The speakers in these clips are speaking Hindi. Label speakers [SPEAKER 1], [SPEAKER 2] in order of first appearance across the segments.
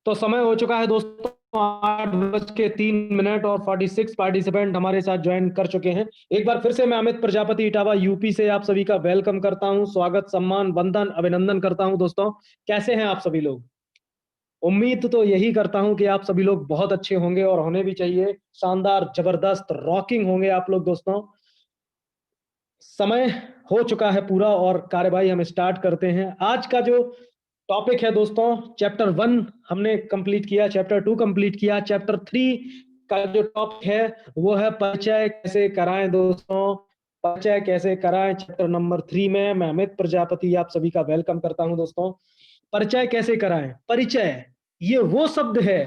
[SPEAKER 1] तो समय हो चुका है दोस्तों, 8:03 और 46 पार्टिसिपेंट हमारे साथ ज्वाइन कर चुके हैं। एक बार फिर से मैं अमित प्रजापति इटावा यूपी से आप सभी का वेलकम करता हूं, स्वागत, सम्मान, वंदन, अभिनंदन करता हूं। दोस्तों कैसे हैं आप सभी लोग? उम्मीद तो यही करता हूं कि आप सभी लोग बहुत अच्छे होंगे और होने भी चाहिए। शानदार, जबरदस्त, रॉकिंग होंगे आप लोग। दोस्तों समय हो चुका है पूरा और कार्यवाही हम स्टार्ट करते हैं। आज का जो टॉपिक है दोस्तों, चैप्टर 1 हमने कंप्लीट किया, चैप्टर 2 कंप्लीट किया, चैप्टर 3 का जो टॉपिक है वो है परिचय कैसे कराएं। दोस्तों परिचय कैसे कराएं, चैप्टर नंबर 3 में मैं अमित प्रजापति आप सभी का वेलकम करता हूं। दोस्तों परिचय कैसे कराएं, परिचय ये वो शब्द है,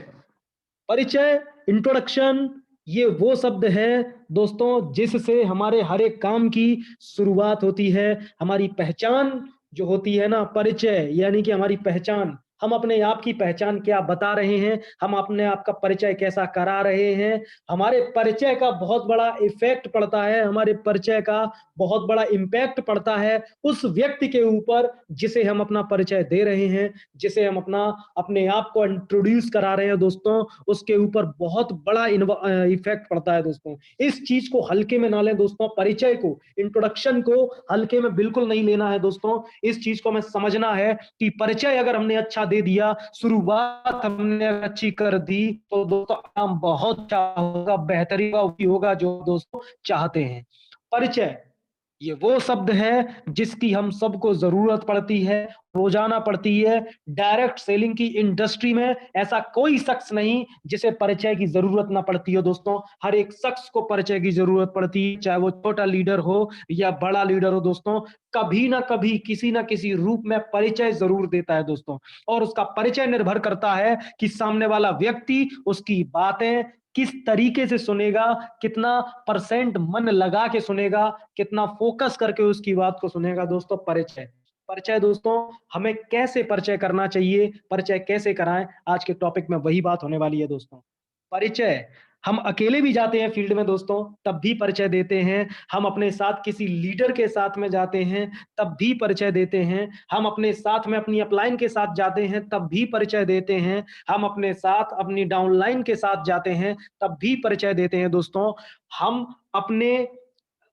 [SPEAKER 1] परिचय, इंट्रोडक्शन, ये वो शब्द है दोस्तों जिससे हमारे हर एक काम की शुरुआत होती है। हमारी पहचान जो होती है ना, परिचय यानी कि हमारी पहचान, हम अपने आप की पहचान क्या बता रहे हैं, हम अपने आप का परिचय कैसा करा रहे हैं। हमारे परिचय का बहुत बड़ा इफेक्ट पड़ता है, हमारे परिचय का बहुत बड़ा इम्पैक्ट पड़ता है उस व्यक्ति के ऊपर जिसे हम अपना परिचय दे रहे हैं, जिसे हम अपने आप को इंट्रोड्यूस करा रहे हैं। दोस्तों उसके ऊपर बहुत बड़ा इफेक्ट पड़ता है। दोस्तों इस चीज को हल्के में ना लें। दोस्तों परिचय को, इंट्रोडक्शन को हल्के में बिल्कुल नहीं लेना है। दोस्तों इस चीज को हमें समझना है कि परिचय अगर हमने अच्छा दे दिया, शुरुआत हमने अच्छी कर दी, तो दोस्तों काम बहुत अच्छा होगा, बेहतरीन होगा जो दोस्तों चाहते हैं। परिचय ये वो शब्द है जिसकी हम सबको जरूरत पड़ती है, रोजाना पड़ती है। डायरेक्ट सेलिंग की इंडस्ट्री में ऐसा कोई शख्स नहीं जिसे परिचय की जरूरत ना पड़ती हो। दोस्तों हर एक शख्स को परिचय की जरूरत पड़ती है, चाहे वो छोटा लीडर हो या बड़ा लीडर हो। दोस्तों कभी ना कभी किसी ना किसी रूप में परिचय जरूर देता है। दोस्तों और उसका परिचय निर्भर करता है कि सामने वाला व्यक्ति उसकी बातें किस तरीके से सुनेगा, कितना परसेंट मन लगा के सुनेगा, कितना फोकस करके उसकी बात को सुनेगा। दोस्तों परिचय, परिचय दोस्तों हमें कैसे परिचय करना चाहिए, परिचय कैसे कराएं, आज के टॉपिक में वही बात होने वाली है। दोस्तों परिचय हम अकेले भी जाते हैं फील्ड में दोस्तों, तब भी परिचय देते हैं। हम अपने साथ किसी लीडर के साथ में जाते हैं, तब भी परिचय देते हैं। हम अपने साथ में अपनी अपलाइन के साथ जाते हैं, तब भी परिचय देते हैं। हम अपने साथ अपनी डाउनलाइन के साथ जाते हैं, तब भी परिचय देते हैं। दोस्तों हम अपने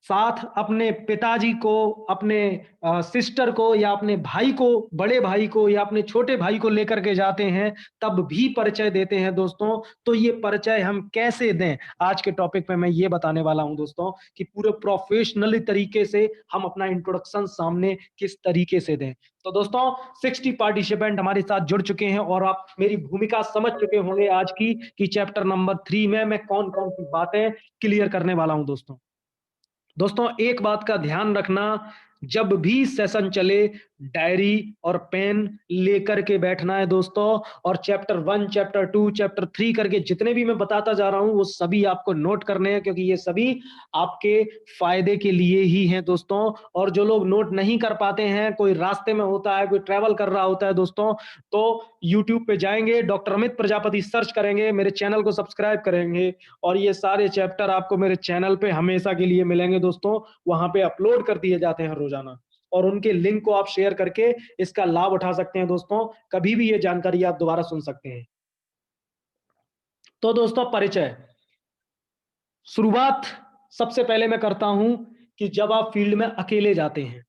[SPEAKER 1] साथ अपने पिताजी को, अपने सिस्टर को या अपने भाई को, बड़े भाई को या अपने छोटे भाई को लेकर के जाते हैं, तब भी परिचय देते हैं। दोस्तों तो ये परिचय हम कैसे दें, आज के टॉपिक में मैं ये बताने वाला हूं दोस्तों कि पूरे प्रोफेशनली तरीके से हम अपना इंट्रोडक्शन सामने किस तरीके से दें। तो दोस्तों 60 पार्टिसिपेंट हमारे साथ जुड़ चुके हैं और आप मेरी भूमिका समझ चुके होंगे आज की कि चैप्टर नंबर 3 में मैं कौन कौन सी बातें क्लियर करने वाला हूं। दोस्तों एक बात का ध्यान रखना, जब भी सेशन चले डायरी और पेन लेकर के बैठना है। दोस्तों और चैप्टर 1, चैप्टर 2, चैप्टर 3 करके जितने भी मैं बताता जा रहा हूं वो सभी आपको नोट करने हैं, क्योंकि ये सभी आपके फायदे के लिए ही हैं। दोस्तों और जो लोग नोट नहीं कर पाते हैं, कोई रास्ते में होता है, कोई ट्रैवल कर रहा होता है दोस्तों, तो यूट्यूब पे जाएंगे, डॉक्टर अमित प्रजापति सर्च करेंगे, मेरे चैनल को सब्सक्राइब करेंगे और ये सारे चैप्टर आपको मेरे चैनल पे हमेशा के लिए मिलेंगे। दोस्तों वहां पे अपलोड कर दिए जाते हैं रोजाना और उनके लिंक को आप शेयर करके इसका लाभ उठा सकते हैं। दोस्तों कभी भी ये जानकारी आप दोबारा सुन सकते हैं। तो दोस्तों परिचय, शुरुआत सबसे पहले मैं करता हूं कि जब आप फील्ड में अकेले जाते हैं,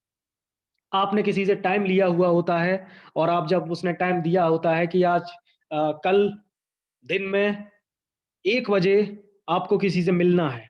[SPEAKER 1] आपने किसी से टाइम लिया हुआ होता है और आप जब उसने टाइम दिया होता है कि आज कल दिन में 1 बजे आपको किसी से मिलना है।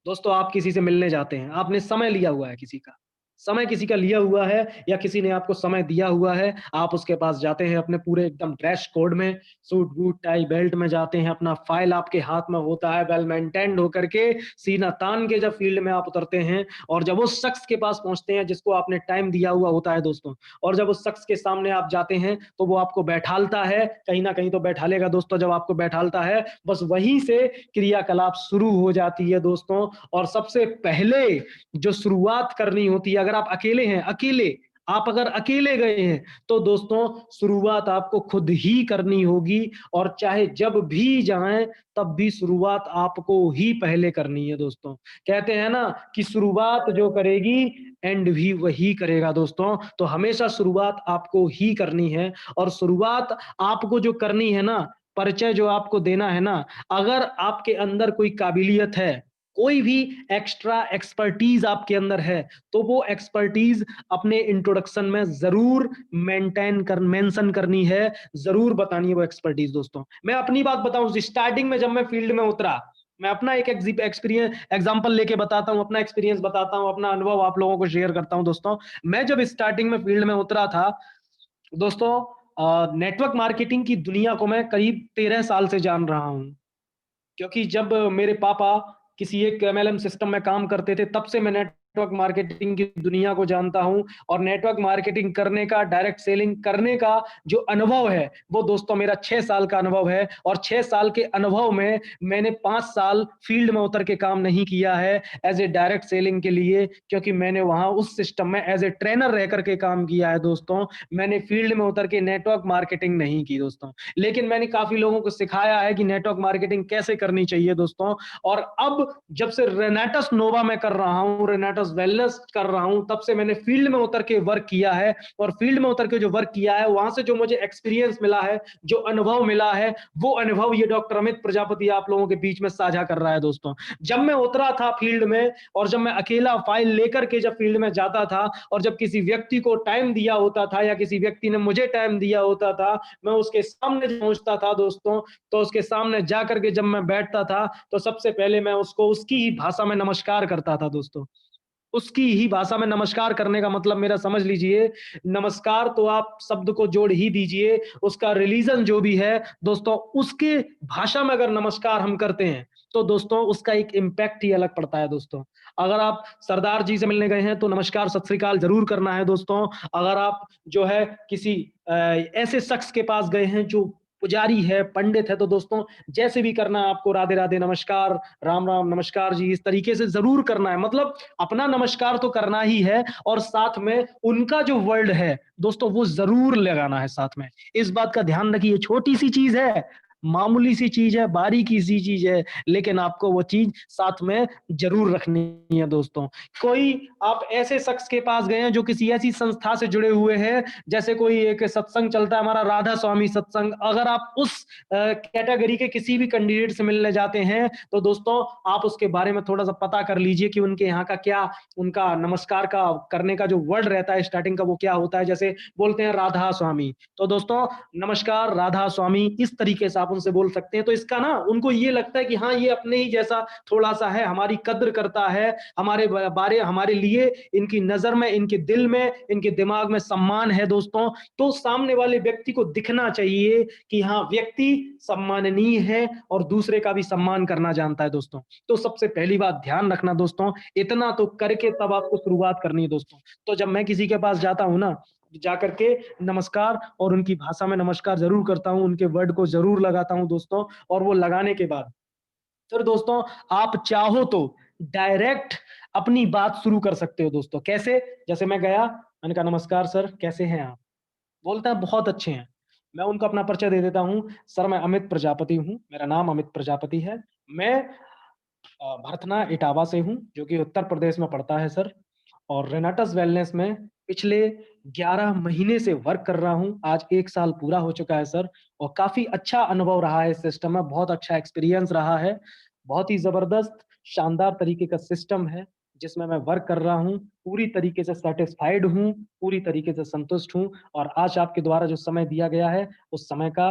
[SPEAKER 1] दोस्तों आप किसी से मिलने जाते हैं, आपने समय लिया हुआ है, किसी का समय किसी का लिया हुआ है या किसी ने आपको समय दिया हुआ है, आप उसके पास जाते हैं अपने पूरे एकदम ड्रेस कोड में, सूट बूट टाई बेल्ट में जाते हैं, अपना फाइल आपके हाथ में होता है, वेल मेंटेन्ड होकर के, सीना तान के जब फील्ड में आप उतरते हैं और जब उस शख्स के पास पहुंचते हैं जिसको आपने टाइम दिया हुआ होता है दोस्तों, और जब उस शख्स के सामने आप जाते हैं तो वो आपको बैठालता है, कहीं ना कहीं तो बैठालेगा दोस्तों। जब आपको बैठालता है बस वहीं से क्रियाकलाप शुरू हो जाती है दोस्तों। और सबसे पहले जो शुरुआत करनी होती है, अगर आप अकेले हैं, अकेले आप अगर अकेले गए हैं तो दोस्तों शुरुआत आपको खुद ही करनी होगी, और चाहे जब भी जाएं तब भी शुरुआत आपको ही पहले करनी है दोस्तों। कहते हैं ना कि शुरुआत जो करेगी एंड भी वही करेगा दोस्तों। तो हमेशा शुरुआत आपको ही करनी है, और शुरुआत आपको जो करनी है ना, परिचय जो आपको देना है ना, अगर आपके अंदर कोई काबिलियत है, कोई भी एक्स्ट्रा एक्सपर्टीज आपके अंदर है, तो वो एक्सपर्टीज अपने इंट्रोडक्शन में जरूर मेंशन करनी है, जरूर बतानी है वो एक्सपर्टीज दोस्तों। मैं अपनी बात बताऊं, स्टार्टिंग में जब मैं फील्ड में उतरा, मैं अपना एक एक्सपीरियंस एग्जांपल लेके बताता हूं, अपना एक्सपीरियंस बताता हूं, अपना अनुभव आप लोगों को शेयर करता हूं दोस्तों। मैं जब स्टार्टिंग में फील्ड में उतरा था दोस्तों, नेटवर्क मार्केटिंग की दुनिया को मैं करीब 13 साल से जान रहा हूं, क्योंकि जब मेरे पापा किसी एक एमएलएम सिस्टम में काम करते थे, तब से मैं नेटवर्क मार्केटिंग की दुनिया को जानता हूं। और नेटवर्क मार्केटिंग करने का, डायरेक्ट सेलिंग करने का जो अनुभव है वो दोस्तों मेरा 6 साल का अनुभव है। और 6 साल के अनुभव में मैंने 5 साल फील्ड में उतर के काम नहीं किया है एज ए डायरेक्ट सेलिंग के लिए, क्योंकि मैंने वहां उस सिस्टम में एज ए ट्रेनर रह करके काम किया है दोस्तों। मैंने फील्ड में उतर के नेटवर्क मार्केटिंग नहीं की दोस्तों, लेकिन मैंने काफी लोगों को सिखाया है कि नेटवर्क मार्केटिंग कैसे करनी चाहिए दोस्तों। और अब जब से रेनाटस नोवा में कर रहा हूं, रेनाटस वेलनेस कर रहा हूं, तब से मैंने फील्ड में उतर के वर्क किया है। और फील्ड में उतर के जो वर्क किया है, वहां से जो मुझे एक्सपीरियंस मिला है, जो अनुभव मिला है, वो अनुभव ये डॉक्टर अमित प्रजापति आप लोगों के बीच में साझा कर रहा है दोस्तों। जब मैं उतरा था फील्ड में, और जब मैं अकेला फाइल लेकर के जब फील्ड में जाता था, और जब किसी व्यक्ति को टाइम दिया होता था या किसी व्यक्ति ने मुझे टाइम दिया होता था, मैं उसके सामने पहुंचता था दोस्तों, तो उसके सामने जाकर के जब मैं बैठता था, तो सबसे पहले मैं उसको उसकी ही भाषा में नमस्कार करता था दोस्तों। उसकी ही भाषा में नमस्कार करने का मतलब मेरा समझ लीजिए, नमस्कार तो आप शब्द को जोड़ ही दीजिए, उसका रिलीजन जो भी है दोस्तों, उसके भाषा में अगर नमस्कार हम करते हैं तो दोस्तों उसका एक इम्पैक्ट ही अलग पड़ता है दोस्तों। अगर आप सरदार जी से मिलने गए हैं तो नमस्कार सत श्री अकाल जरूर करना है दोस्तों। अगर आप जो है किसी ऐसे शख्स के पास गए हैं जो पुजारी है, पंडित है, तो दोस्तों जैसे भी करना है आपको, राधे राधे, नमस्कार, राम राम, नमस्कार जी, इस तरीके से जरूर करना है। मतलब अपना नमस्कार तो करना ही है, और साथ में उनका जो वर्ड है दोस्तों वो जरूर लगाना है साथ में। इस बात का ध्यान रखिए, छोटी सी चीज है, मामूली सी चीज है, बारीकी सी चीज है, लेकिन आपको वो चीज साथ में जरूर रखनी है दोस्तों। कोई आप ऐसे शख्स के पास गए हैं जो किसी ऐसी संस्था से जुड़े हुए हैं, जैसे कोई एक सत्संग चलता है हमारा राधा स्वामी सत्संग, अगर आप उस कैटेगरी के किसी भी कैंडिडेट से मिलने जाते हैं तो दोस्तों आप उसके बारे में थोड़ा सा पता कर लीजिए कि उनके यहाँ का क्या, उनका नमस्कार का करने का जो वर्ड रहता है स्टार्टिंग का, वो क्या होता है। जैसे बोलते हैं राधा स्वामी, तो दोस्तों नमस्कार राधा स्वामी, इस तरीके से आप उनसे बोल सकते हैं। तो इसका ना उनको ये लगता है कि हाँ ये अपने ही जैसा थोड़ा सा है, हमारी कद्र करता है, हमारे बारे, हमारे लिए इनकी नजर में, इनके दिल में, इनके दिमाग में सम्मान है दोस्तों। तो सामने वाले व्यक्ति को दिखना चाहिए कि हाँ व्यक्ति सम्माननीय है और दूसरे का भी सम्मान करना जानता है दोस्तों। तो सबसे पहली बात ध्यान रखना दोस्तों, इतना तो करके तब आपको शुरुआत करनी है दोस्तों। तो जब मैं किसी के पास जाता हूं ना, जाकर के नमस्कार और उनकी भाषा में नमस्कार जरूर करता हूं, उनके वर्ड को जरूर लगाता हूं दोस्तों। और वो लगाने के बाद फिर दोस्तों आप चाहो तो डायरेक्ट अपनी बात शुरू कर सकते हो दोस्तों। कैसे? जैसे मैं गया, मैंने कहा नमस्कार सर, कैसे हैं आप? बोलता है बहुत अच्छे हैं। मैं उनको अपना परिचय दे देता हूँ, सर मैं अमित प्रजापति हूँ, मेरा नाम अमित प्रजापति है। मैं भरथना इटावा से हूँ, जो कि उत्तर प्रदेश में पड़ता है सर। और रेनाटस वेलनेस में पिछले 11 महीने से वर्क कर रहा हूँ। आज 1 साल पूरा हो चुका है सर, और काफ़ी अच्छा अनुभव रहा है इस सिस्टम में, बहुत अच्छा एक्सपीरियंस रहा है। बहुत ही ज़बरदस्त, शानदार तरीके का सिस्टम है, जिसमें मैं वर्क कर रहा हूँ। पूरी तरीके से सैटिस्फाइड हूँ, पूरी तरीके से संतुष्ट हूँ। और आज आपके द्वारा जो समय दिया गया है, उस समय का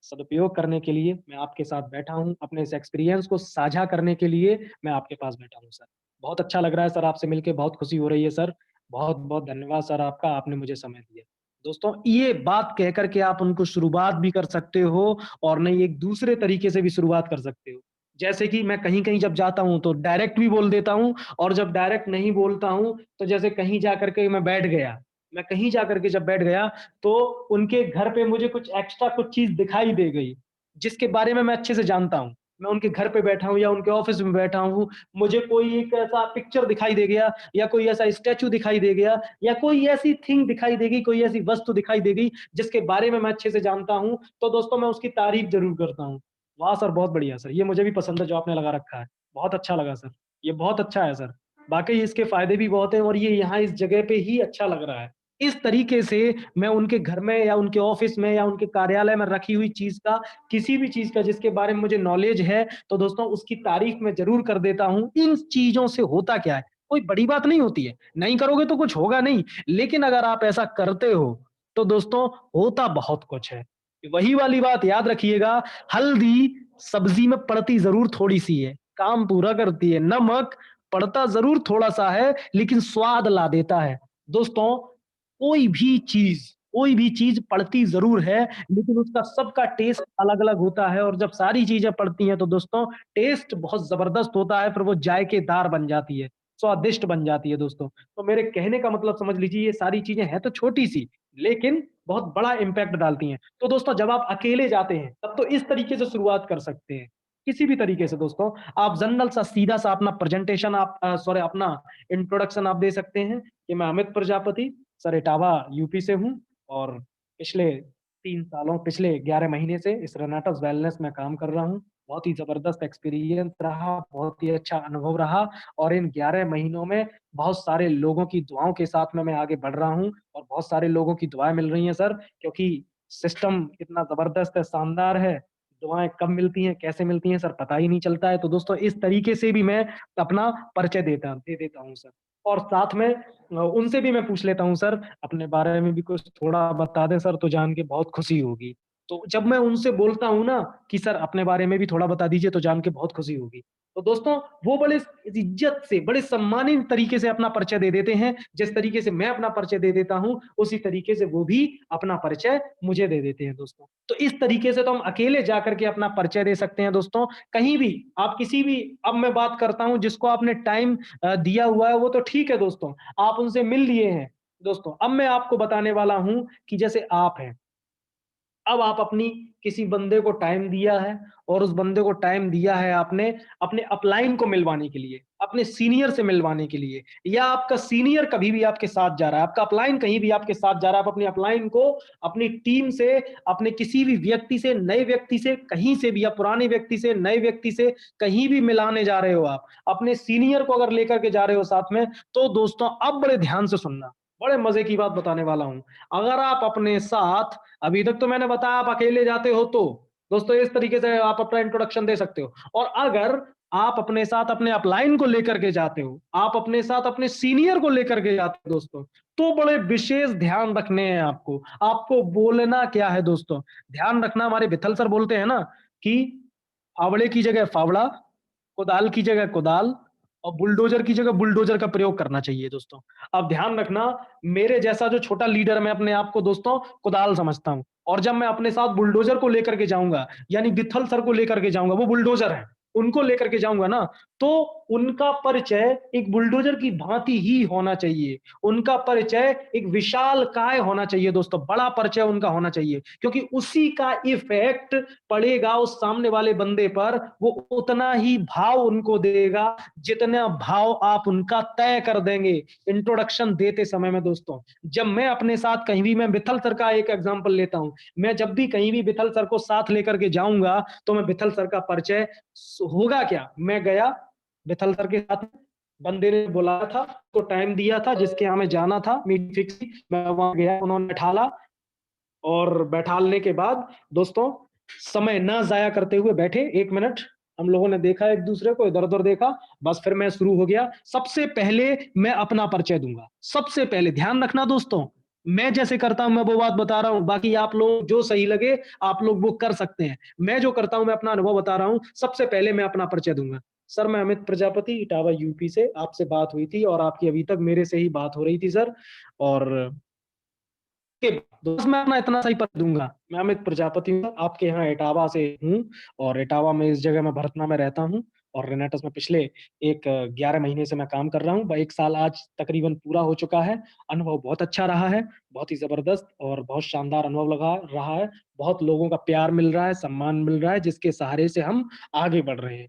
[SPEAKER 1] सदुपयोग करने के लिए मैं आपके साथ बैठा हूँ। अपने इस एक्सपीरियंस को साझा करने के लिए मैं आपके पास बैठा हूँ सर। बहुत अच्छा लग रहा है सर आपसे मिलके, बहुत खुशी हो रही है सर। बहुत-बहुत धन्यवाद सर आपका, आपने मुझे समय दिया। दोस्तों ये बात कह कर के आप उनको शुरुआत भी कर सकते हो, और नहीं एक दूसरे तरीके से भी शुरुआत कर सकते हो। जैसे कि मैं कहीं-कहीं जब जाता हूँ तो डायरेक्ट भी बोल देता हूँ, और जब डायरेक्ट नहीं बोलता हूँ तो जैसे कहीं जाकर के मैं बैठ गया, मैं कहीं जाकर के जब बैठ गया तो उनके घर पे मुझे कुछ एक्स्ट्रा कुछ चीज़ दिखाई दे गई, जिसके बारे में मैं अच्छे से जानता हूँ। मैं उनके घर पे बैठा हूँ या उनके ऑफिस में बैठा हूँ, मुझे कोई एक ऐसा पिक्चर दिखाई दे गया या कोई ऐसा स्टैचू दिखाई दे गया या कोई ऐसी थिंग दिखाई देगी, कोई ऐसी वस्तु दिखाई देगी जिसके बारे में मैं अच्छे से जानता हूँ, तो दोस्तों मैं उसकी तारीफ ज़रूर करता हूँ। वाह सर! बहुत बढ़िया सर, ये मुझे भी पसंद है जो आपने लगा रखा है। बहुत अच्छा लगा सर, ये बहुत अच्छा है सर। वाक़ई इसके फ़ायदे भी बहुत हैं और ये यहाँ इस जगह पे ही अच्छा लग रहा है। इस तरीके से मैं उनके घर में या उनके ऑफ़िस में या उनके कार्यालय में रखी हुई चीज़ का, किसी भी चीज़ का जिसके बारे में मुझे नॉलेज है, तो दोस्तों उसकी तारीफ़ मैं ज़रूर कर देता हूँ। इन चीज़ों से होता क्या है, कोई बड़ी बात नहीं होती है, नहीं करोगे तो कुछ होगा नहीं, लेकिन अगर आप ऐसा करते हो, तो दोस्तों होता बहुत कुछ है। वही वाली बात याद रखिएगा, हल्दी सब्ज़ी में पड़ती ज़रूर थोड़ी-सी है, काम पूरा करती है। नमक पड़ता ज़रूर थोड़ा-सा है, लेकिन स्वाद ला देता है। दोस्तों, कोई भी चीज़ पड़ती ज़रूर है, लेकिन उसका सबका टेस्ट अलग-अलग होता है और जब सारी चीज़ें पड़ती हैं, तो दोस्तों टेस्ट बहुत ज़बरदस्त होता है, फिर वो जायकेदार बन जाती है, स्वादिष्ट बन जाती है दोस्तों। तो मेरे कहने का मतलब समझ लीजिए ये सारी चीज़ें हैं तो छोटी-सी, लेकिन बहुत बड़ा इम्पैक्ट डालती हैं। तो दोस्तों जब आप अकेले जाते हैं, तब तो इस तरीके से शुरुआत कर सकते हैं। किसी भी तरीके से दोस्तों, आप जनरल सा सीधा-सा अपना प्रेज़ेंटेशन आप सॉरी अपना इंट्रोडक्शन आप दे सकते हैं कि मैं अमित प्रजापति, सर इटावा यूपी से हूँ और पिछले 3 सालों पिछले 11 महीने से इस रेनाटस वेलनेस में काम कर रहा हूँ। बहुत ही ज़बरदस्त एक्सपीरियंस रहा, बहुत ही अच्छा अनुभव रहा और इन 11 महीनों में बहुत सारे लोगों की दुआओं के साथ में मैं आगे बढ़ रहा हूँ और बहुत सारे लोगों की दुआएँ मिल रही हैं सर, क्योंकि सिस्टम इतना ज़बरदस्त है, शानदार है। दुआएँ कब मिलती हैं, कैसे मिलती हैं सर पता ही नहीं चलता है। तो दोस्तों इस तरीके से भी मैं अपना परिचय दे देता हूँ सर। और साथ में उनसे भी मैं पूछ लेता हूँ सर, अपने बारे में भी कुछ थोड़ा बता दें सर तो जान के बहुत खुशी होगी। तो जब मैं उनसे बोलता हूँ ना कि सर अपने बारे में भी थोड़ा बता दीजिए तो जान के बहुत खुशी होगी। तो दोस्तों वो बड़े इज़्ज़त से, बड़े सम्मानित तरीके से अपना परिचय दे देते हैं। जिस तरीके से मैं अपना परिचय दे देता हूँ, उसी तरीके से वो भी अपना परिचय मुझे दे देते हैं दोस्तों। तो इस तरीके से तो हम अकेले जाकर के अपना परिचय दे सकते हैं दोस्तों। कहीं भी, आप किसी भी अब मैं बात करता हूँ जिसको आपने टाइम दिया हुआ है वो तो ठीक है दोस्तों, आप उनसे मिल लिए हैं। दोस्तों, अब मैं आपको बताने वाला हूँ कि जैसे आप हैं, अब आप अपनी किसी बंदे को टाइम दिया है और उस बंदे को टाइम दिया है आपने अपने अपलाइन को मिलवाने के लिए, अपने सीनियर से मिलवाने के लिए या आपका सीनियर कभी भी आपके साथ जा रहा है, आपका अपलाइन कहीं भी आपके साथ जा रहा है, आप अपने अपलाइन को अपनी टीम से, अपने किसी भी व्यक्ति से, नए व्यक्ति से, कहीं से भी या पुराने व्यक्ति से, नए व्यक्ति से कहीं भी मिलाने जा रहे हो आप, अपने सीनियर को अगर लेकर के जा रहे हो साथ में, तो दोस्तों अब बड़े ध्यान से सुनना, बड़े मज़े की बात बताने वाला हूँ। अगर आप अपने साथ अभी तक तो मैंने बताया आप अकेले जाते हो तो, दोस्तों इस तरीके से आप अपना इंट्रोडक्शन दे सकते हो और अगर आप अपने साथ अपने अपलाइन को लेकर के जाते हो, आप अपने साथ अपने सीनियर को लेकर के जाते हो दोस्तों, तो बड़े विशेष ध्यान रखने हैं आपको। आपको बोलना क्या है दोस्तों? ध्यान रखना हमारे विठल सर बोलते हैं ना कि फावड़े की जगह फावड़ा, कुदाल की जगह कुदाल और बुलडोज़र की जगह बुलडोज़र का प्रयोग करना चाहिए दोस्तों। अब ध्यान रखना, मेरे जैसा जो छोटा लीडर मैं अपने आप को दोस्तों कुदाल समझता हूँ और जब मैं अपने साथ बुलडोज़र को लेकर के जाऊँगा, यानी विठल सर को लेकर के जाऊँगा, वो बुलडोज़र हैं, उनको लेकर के जाऊँगा ना, तो उनका परिचय एक बुलडोज़र की भाँति ही होना चाहिए। उनका परिचय एक विशालकाय होना चाहिए दोस्तों, बड़ा परिचय उनका होना चाहिए क्योंकि उसी का इफ़ेक्ट पड़ेगा उस सामने वाले बंदे पर, वो उतना ही भाव उनको देगा, जितना भाव आप उनका तय कर देंगे, इंट्रोडक्शन देते समय में दोस्तों। जब मैं अपने साथ कहीं भी मैं विठल सर का एक एग्ज़ाम्पल लेता हूँ, मैं जब भी कहीं भी विठल सर को साथ लेकर के जाऊँगा, तो मैं विठल सर का परिचय होगा क्या, मैं गया विठल सर के साथ, बंदे ने बुलाया था, तो टाइम दिया था, जिसके यहाँ मैं जाना था, मीटिंग फिक्स थी, मैं वहाँ गया, उन्होंने बैठाला और बैठालने के बाद दोस्तों समय ना ज़ाया करते हुए बैठे 1 मिनट, हम लोगों ने देखा एक-दूसरे को, इधर-उधर देखा, बस फिर मैं शुरू हो गया। सबसे पहले मैं अपना परिचय दूँगा, सबसे पहले ध्यान रखना दोस्तों, मैं जैसे करता हूँ मैं वो बात बता रहा हूँ, बाकी आप लोग जो सही लगे आप लोग वो कर सकते हैं। मैं जो करता हूँ मैं अपना अनुभव बता रहा हूँ, सबसे पहले मैं अपना परिचय दूँगा। सर मैं अमित प्रजापति इटावा यूपी से आपसे बात हुई थी और आपकी अभी तक मेरे से ही बात हो रही थी सर और के बस मैं अपना इतना सा ही पद दूँगा। मैं अमित प्रजापति हूँ, आपके यहाँ इटावा से हूँ और इटावा में इस जगह मैं भरतना में रहता हूँ और रेनेटस में पिछले एक 11 महीने से मैं काम कर रहा हूँ। 1 साल आज तकरीबन पूरा हो चुका है। अनुभव बहुत अच्छा रहा है, बहुत ही ज़बरदस्त और बहुत शानदार अनुभव लगा रहा है। बहुत लोगों का प्यार मिल रहा है, सम्मान मिल रहा है, जिसके सहारे से हम आगे बढ़ रहे हैं।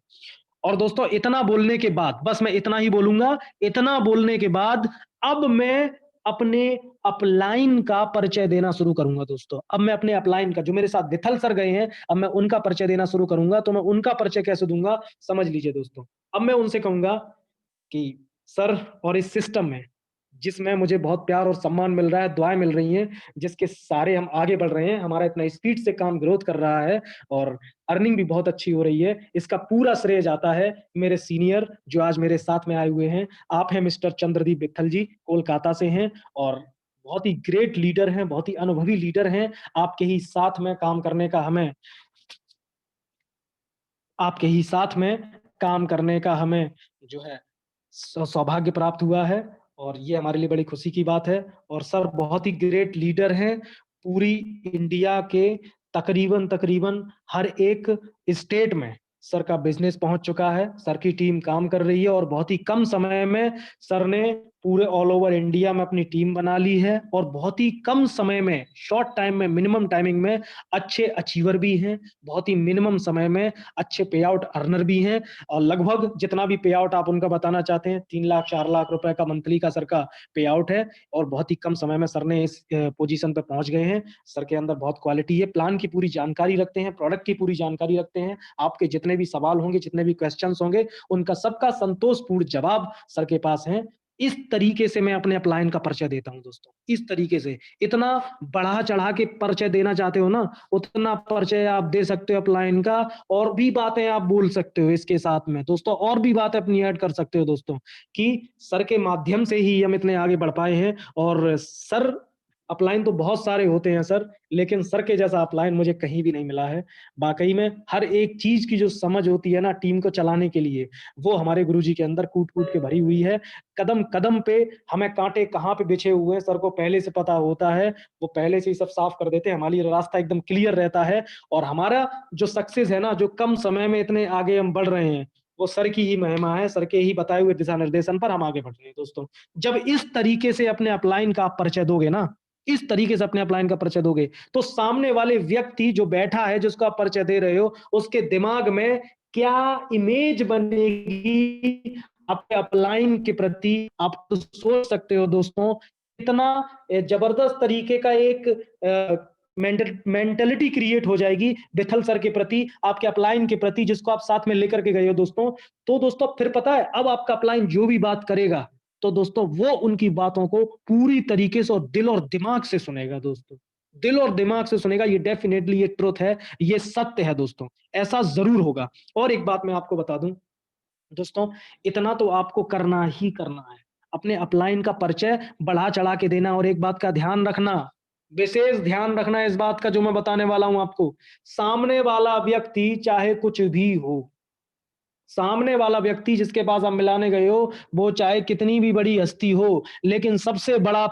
[SPEAKER 1] और दोस्तों इतना बोलने के बाद, बस मैं इतना ही बोलूँगा, इतना बोलने के बाद अब मैं अपने अपलाइन का परिचय देना शुरू करूँगा दोस्तों। अब मैं अपने अपलाइन का, जो मेरे साथ विथल सर गए हैं, अब मैं उनका परिचय देना शुरू करूँगा। तो मैं उनका परिचय कैसे दूँगा, समझ लीजिए दोस्तों। अब मैं उनसे कहूँगा कि सर, और इस सिस्टम में जिसमें मुझे बहुत प्यार और सम्मान मिल रहा है, दुआएँ मिल रही हैं, जिसके सहारे हम आगे बढ़ रहे हैं, हमारा इतना स्पीड से काम ग्रोथ कर रहा है और अर्निंग भी बहुत अच्छी हो रही है। इसका पूरा श्रेय जाता है मेरे सीनियर जो आज मेरे साथ में आए हुए हैं। आप हैं मिस्टर चंद्रदीप विट्ठल जी, कोलकाता से हैं और बहुत ही ग्रेट लीडर हैं, बहुत ही अनुभवी लीडर हैं। आपके ही साथ में काम करने का हमें आपके ही साथ में काम करने का हमें जो है सौभाग्य प्राप्त हुआ है और ये हमारे लिए बड़ी खुशी की बात है। और सर बहुत ही ग्रेट लीडर हैं। पूरी इंडिया के तकरीबन तकरीबन हर एक स्टेट में सर का बिज़नेस पहुँच चुका है। सर की टीम काम कर रही है और बहुत ही कम समय में सर ने पूरे ऑल ओवर इंडिया में अपनी टीम बना ली है और बहुत ही कम समय में, शॉर्ट टाइम में, मिनिमम टाइमिंग में अच्छे अचीवर भी हैं। बहुत ही मिनिमम समय में अच्छे पे आउट अर्नर भी हैं और लगभग जितना भी पे आउट आप उनका बताना चाहते हैं 3 लाख 4 लाख रुपए का मंथली का सर का पे आउट है और बहुत ही कम समय में सर ने इस पोजीशन पे पहुंच गए हैं। सर के अंदर बहुत क्वालिटी है, प्लान की पूरी जानकारी रखते हैं, प्रोडक्ट की पूरी जानकारी रखते हैं। आपके जितने भी सवाल होंगे, जितने भी क्वेश्चंस होंगे, उनका सबका संतोषपूर्ण जवाब सर के पास है। इस तरीके से मैं अपने अपलाइन का परिचय देता हूं दोस्तों। इस तरीके से इतना बढ़ा चढ़ा के परिचय देना चाहते हो ना, उतना परिचय आप दे सकते हो अपलाइन का। और भी बातें आप बोल सकते हो इसके साथ में दोस्तों, और भी बातें अपनी ऐड कर सकते हो दोस्तों कि सर के माध्यम से ही हम इतने आगे बढ़ पाए हैं। और सर, अपलाइन तो बहुत सारे होते हैं सर, लेकिन सर के जैसा अपलाइन मुझे कहीं भी नहीं मिला है। वाकई में हर एक चीज की जो समझ होती है ना टीम को चलाने के लिए, वो हमारे गुरुजी के अंदर कूट कूट के भरी हुई है। कदम कदम पे हमें कांटे कहाँ पे बिछे हुए हैं सर को पहले से पता होता है। वो पहले से ही सब साफ कर देते हैं, हमारी रास्ता एकदम क्लियर रहता है। और हमारा जो सक्सेस है ना, जो कम समय में इतने आगे हम बढ़ रहे हैं, वो सर की ही महिमा है। सर के ही बताए हुए दिशा निर्देशन पर हम आगे बढ़ रहे हैं दोस्तों। जब इस तरीके से अपने अपलाइन का आप परिचय दोगे ना, इस तरीके से अपने अपलाइन का परिचय दोगे, तो सामने वाले व्यक्ति जो बैठा है, जिसको आप परिचय दे रहे हो, उसके दिमाग में क्या इमेज बनेगी आपके अपलाइन के प्रति, आप तो सोच सकते हो दोस्तों। इतना जबरदस्त तरीके का एक मेंटेलिटी क्रिएट हो जाएगी विथल सर के प्रति, आपके अपलाइन के प्रति, जिसको आप साथ में लेकर के गए हो दोस्तों। तो दोस्तों फिर पता है, अब आपका अपलाइन जो भी बात करेगा, तो दोस्तों वो उनकी बातों को पूरी तरीके से और दिल और दिमाग से सुनेगा दोस्तों। दिल और दिमाग से सुनेगा। ये डेफिनेटली ये ट्रुथ है, ये सत्य है दोस्तों, ऐसा जरूर होगा। और एक बात मैं आपको बता दूं दोस्तों, इतना तो आपको करना ही करना है, अपने अपलाइन का परिचय बढ़ा चढ़ा के देना। और एक बात का ध्यान रखना, विशेष ध्यान रखना इस बात का जो मैं बताने वाला हूं आपको, सामने वाला व्यक्ति चाहे कुछ भी हो, सामने वाला व्यक्ति जिसके पास आप मिलाने गए हो, वो चाहे कितनी भी बड़ी हस्ती हो, लेकिन सबसे बड़ा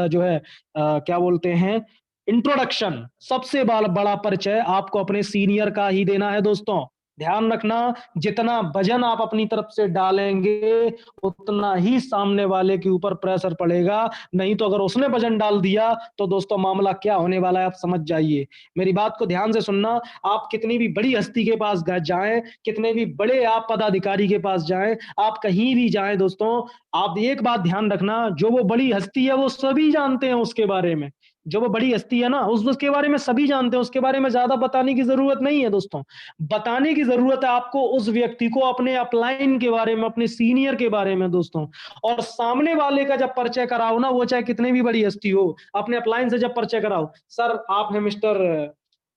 [SPEAKER 1] जो है क्या बोलते हैं, इंट्रोडक्शन, सबसे बड़ा परिचय आपको अपने सीनियर का ही देना है दोस्तों। ध्यान रखना, जितना वजन आप अपनी तरफ से डालेंगे, उतना ही सामने वाले के ऊपर प्रेशर पड़ेगा। नहीं तो अगर उसने वजन डाल दिया, तो दोस्तों मामला क्या होने वाला है आप समझ जाइए। मेरी बात को ध्यान से सुनना। आप कितनी भी बड़ी हस्ती के पास जाएं, कितने भी बड़े आप पदाधिकारी के पास जाएं, आप कहीं भी जाएं दोस्तों, आप एक बात ध्यान रखना, जो वो बड़ी हस्ती है वो सभी जानते हैं उसके बारे में। जो वो बड़ी हस्ती है ना, उसके बारे में सभी जानते हैं, उसके बारे में ज्यादा बताने की जरूरत नहीं है दोस्तों। बताने की जरूरत है आपको उस व्यक्ति को अपने अपलाइन के बारे में, अपने सीनियर के बारे में दोस्तों। और सामने वाले का जब परिचय कराओ ना, वो चाहे कितनी भी बड़ी हस्ती हो, अपने अपलाइन से जब परिचय कराओ, सर आप हैं मिस्टर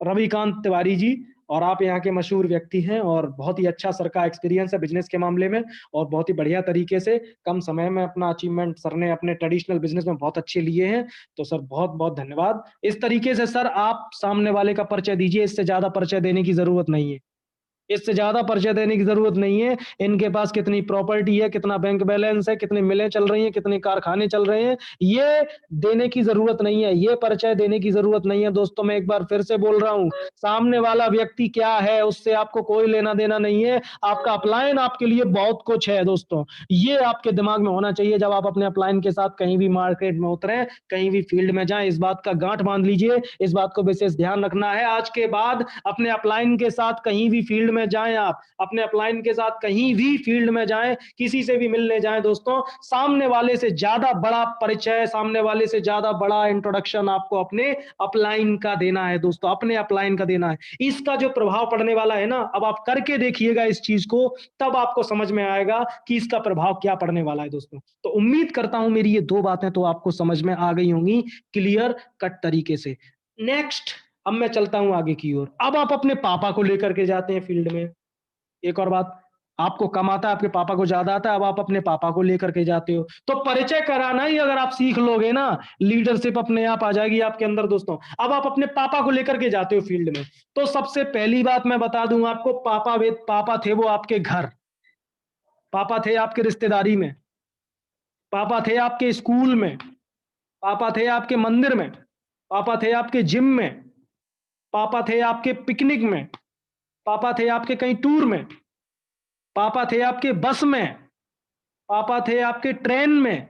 [SPEAKER 1] रविकांत तिवारी जी, और आप यहाँ के मशहूर व्यक्ति हैं और बहुत ही अच्छा सर का एक्सपीरियंस है बिजनेस के मामले में, और बहुत ही बढ़िया तरीके से कम समय में अपना अचीवमेंट सर ने अपने ट्रेडिशनल बिजनेस में बहुत अच्छे लिए हैं। तो सर बहुत बहुत धन्यवाद। इस तरीके से सर आप सामने वाले का परिचय दीजिए, इससे ज्यादा परिचय देने की जरूरत नहीं है। इससे ज्यादा परिचय देने की जरूरत नहीं है। इनके पास कितनी प्रॉपर्टी है, कितना बैंक बैलेंस है, कितनी मिलें चल रही हैं, कितने कारखाने चल रहे हैं, ये देने की जरूरत नहीं है, ये परिचय देने की जरूरत नहीं है। दोस्तों मैं एक बार फिर से बोल रहा हूं, सामने वाला व्यक्ति क्या है उससे आपको कोई लेना देना नहीं है। आपका अपलाइन आपके लिए बहुत कुछ है दोस्तों, ये आपके दिमाग में होना चाहिए। जब आप अपने अपलाइन के साथ कहीं भी मार्केट में उतरे, कहीं भी फील्ड में जाएं, इस बात का गांठ बांध लीजिए, इस बात को विशेष ध्यान रखना है। आज के बाद अपने अपलाइन के साथ कहीं भी फील्ड में जाएं, आप अपने अपलाइन के साथ कहीं भी फील्ड में जाएं, किसी से भी मिलने जाएं दोस्तों, सामने वाले से ज्यादा बड़ा परिचय, सामने वाले से ज्यादा बड़ा इंट्रोडक्शन आपको अपने अपलाइन का देना है दोस्तों, अपने अपलाइन का देना है। इसका जो प्रभाव पड़ने वाला है ना, अब आप करके देखिएगा इस चीज को, तब आपको समझ में आएगा कि इसका प्रभाव क्या पड़ने वाला है दोस्तों। तो उम्मीद करता हूं मेरी ये दो बातें तो आपको समझ में आ गई होंगी क्लियर कट तरीके से। नेक्स्ट अब मैं चलता हूं आगे की ओर। अब आप अपने पापा को लेकर के जाते हैं फील्ड में। एक और बात, आपको कम आता है, आपके पापा को ज्यादा आता है, अब आप अपने पापा को लेकर के जाते हो, तो परिचय कराना ही अगर आप सीख लोगे ना, लीडरशिप अपने आप आ जाएगी आपके अंदर दोस्तों। अब आप अपने पापा को लेकर के जाते हो फील्ड में, तो सबसे पहली बात मैं बता दूं आपको, पापा थे वो आपके घर, पापा थे आपके रिश्तेदारी में, पापा थे आपके स्कूल में, पापा थे आपके मंदिर में, पापा थे आपके जिम में, पापा थे आपके पिकनिक में, पापा थे आपके कहीं टूर में, पापा थे आपके बस में, पापा थे आपके ट्रेन में,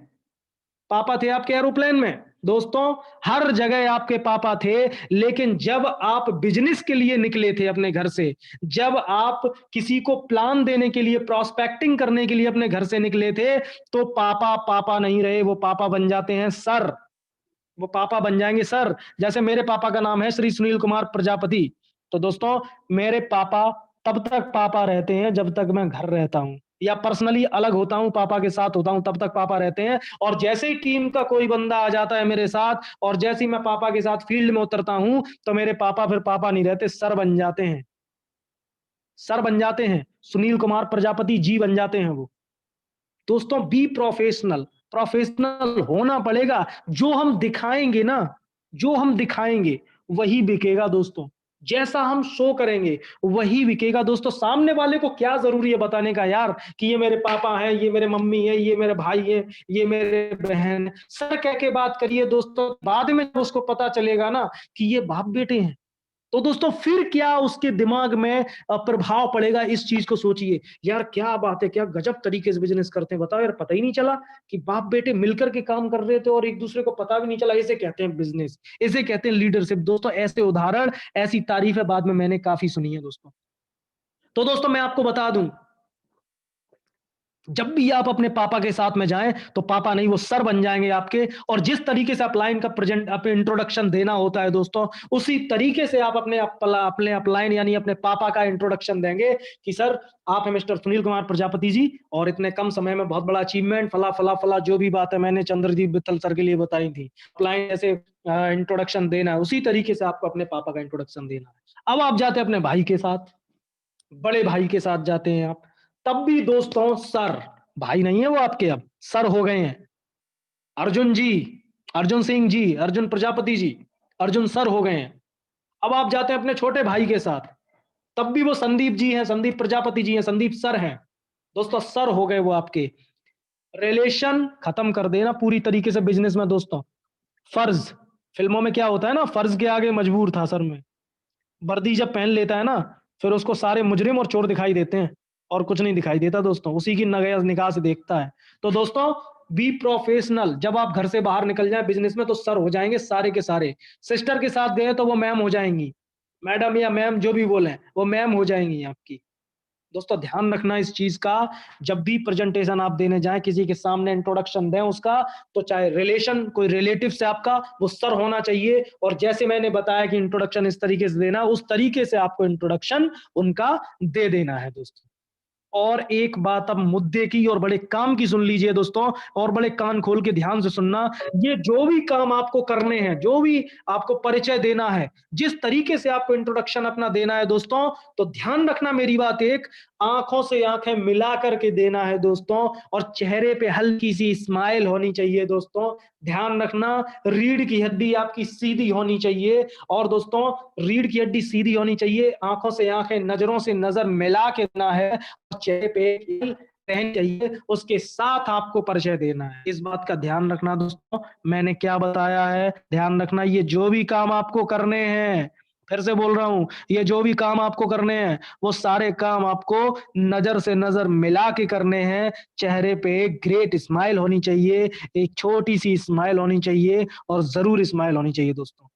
[SPEAKER 1] पापा थे आपके एरोप्लेन में। दोस्तों हर जगह आपके पापा थे, लेकिन जब आप बिजनेस के लिए निकले थे अपने घर से, जब आप किसी को प्लान देने के लिए, प्रोस्पेक्टिंग करने के लिए अपने घर से निकले थे, तो पापा पापा नहीं रहे, वो पापा बन जाते हैं सर, वो पापा बन जाएंगे सर। जैसे मेरे पापा का नाम है श्री सुनील कुमार प्रजापति, तो दोस्तों मेरे पापा तब तक पापा रहते हैं जब तक मैं घर रहता हूं, या पर्सनली अलग होता हूं, पापा के साथ होता हूं, तब तक पापा रहते हैं। और जैसे ही टीम का कोई बंदा आ जाता है मेरे साथ, और जैसे ही मैं पापा के साथ फील्ड में उतरता हूं, तो मेरे पापा फिर पापा नहीं रहते, सर बन जाते हैं, सर बन जाते हैं, सुनील कुमार प्रजापति जी बन जाते हैं वो। दोस्तों बी प्रोफेशनल, प्रोफेशनल होना पड़ेगा। जो हम दिखाएंगे ना, जो हम दिखाएंगे वही बिकेगा दोस्तों, जैसा हम शो करेंगे वही बिकेगा दोस्तों। सामने वाले को क्या जरूरी है बताने का यार कि ये मेरे पापा हैं, ये मेरे मम्मी है, ये मेरे भाई है, ये मेरे बहन है, सर कह के बात करिए दोस्तों। बाद में उसको पता चलेगा ना कि ये बाप बेटे हैं, तो दोस्तों फिर क्या उसके दिमाग में प्रभाव पड़ेगा, इस चीज को सोचिए। यार क्या बात है, क्या गजब तरीके से बिजनेस करते हैं, बताओ यार, पता ही नहीं चला कि बाप बेटे मिलकर के काम कर रहे थे और एक दूसरे को पता भी नहीं चला। इसे कहते हैं बिजनेस, इसे कहते हैं लीडरशिप दोस्तों। ऐसे उदाहरण, ऐसी तारीफें बाद में मैंने काफी सुनी है दोस्तों। तो दोस्तों मैं आपको बता दूं, जब भी आप अपने पापा के साथ में जाएं, तो पापा नहीं वो सर बन जाएंगे आपके। और जिस तरीके से अपलाइन का प्रेजेंट अपने इंट्रोडक्शन देना होता है दोस्तों, उसी तरीके से आप अपने अपने अपलाइन यानी अपने पापा का इंट्रोडक्शन देंगे कि सर आप हैं मिस्टर सुनील कुमार प्रजापति जी, और इतने कम समय में बहुत बड़ा अचीवमेंट, फला फला फला, जो भी बात है मैंने चंद्रदीप बित्तल सर के लिए बताई थी। अपलाइन ऐसे इंट्रोडक्शन देना है, उसी तरीके से आपको अपने पापा का इंट्रोडक्शन देना है। अब आप जाते हैं अपने भाई के साथ, बड़े भाई के साथ जाते हैं आप, तब भी दोस्तों सर, भाई नहीं है वो आपके, अब सर हो गए हैं। अर्जुन जी, अर्जुन सिंह जी, अर्जुन प्रजापति जी, अर्जुन सर हो गए हैं। अब आप जाते हैं अपने छोटे भाई के साथ, तब भी वो संदीप जी हैं, संदीप प्रजापति जी हैं, संदीप सर हैं। दोस्तों सर हो गए वो आपके। रिलेशन खत्म कर देना पूरी तरीके से बिजनेस में दोस्तों। फर्ज, फिल्मों में क्या होता है ना, फर्ज के आगे मजबूर था सर में। वर्दी जब पहन लेता है ना, फिर उसको सारे मुजरिम और चोर दिखाई देते हैं, और कुछ नहीं दिखाई देता दोस्तों, उसी की निगाह से देखता है। तो दोस्तों बी प्रोफेशनल, जब आप घर से बाहर निकल जाए बिजनेस में, तो सर हो जाएंगे सारे के सारे। सिस्टर के साथ गए तो वो मैम हो जाएंगी, मैडम या मैम जो भी बोले वो मैम हो जाएंगी आपकी। दोस्तों ध्यान रखना इस चीज का, जब भी प्रेजेंटेशन आप देने जाएं, किसी के सामने इंट्रोडक्शन दें उसका, तो चाहे रिलेशन कोई रिलेटिव से आपका, वो सर होना चाहिए। और जैसे मैंने बताया कि इंट्रोडक्शन इस तरीके से देना, उस तरीके से आपको इंट्रोडक्शन उनका दे देना है दोस्तों। और एक बात अब मुद्दे की और बड़े काम की सुन लीजिए दोस्तों, और बड़े कान खोल के ध्यान से सुनना। ये जो भी काम आपको करने हैं, जो भी आपको परिचय देना है, जिस तरीके से आपको इंट्रोडक्शन अपना देना है दोस्तों, तो ध्यान रखना मेरी बात, एक आंखों से आंखें मिला करके देना है दोस्तों, और चेहरे पे हल्की सी स्माइल होनी चाहिए दोस्तों। ध्यान रखना, रीढ़ की हड्डी आपकी सीधी होनी चाहिए। और दोस्तों, रीढ़ की हड्डी सीधी होनी चाहिए, आंखों से आंखें, नजरों से नजर मिला के देना है, चेहरे पे रहनी चाहिए, उसके साथ आपको परिचय देना है। इस बात का ध्यान रखना दोस्तों। मैंने क्या बताया है, ध्यान रखना। ये जो भी काम आपको करने हैं, फिर से बोल रहा हूं, ये जो भी काम आपको करने हैं, वो सारे काम आपको नजर से नजर मिला के करने हैं। चेहरे पे एक ग्रेट स्माइल होनी चाहिए, एक छोटी सी स्माइल होनी चाहिए, और जरूर स्माइल होनी चाहिए दोस्तों।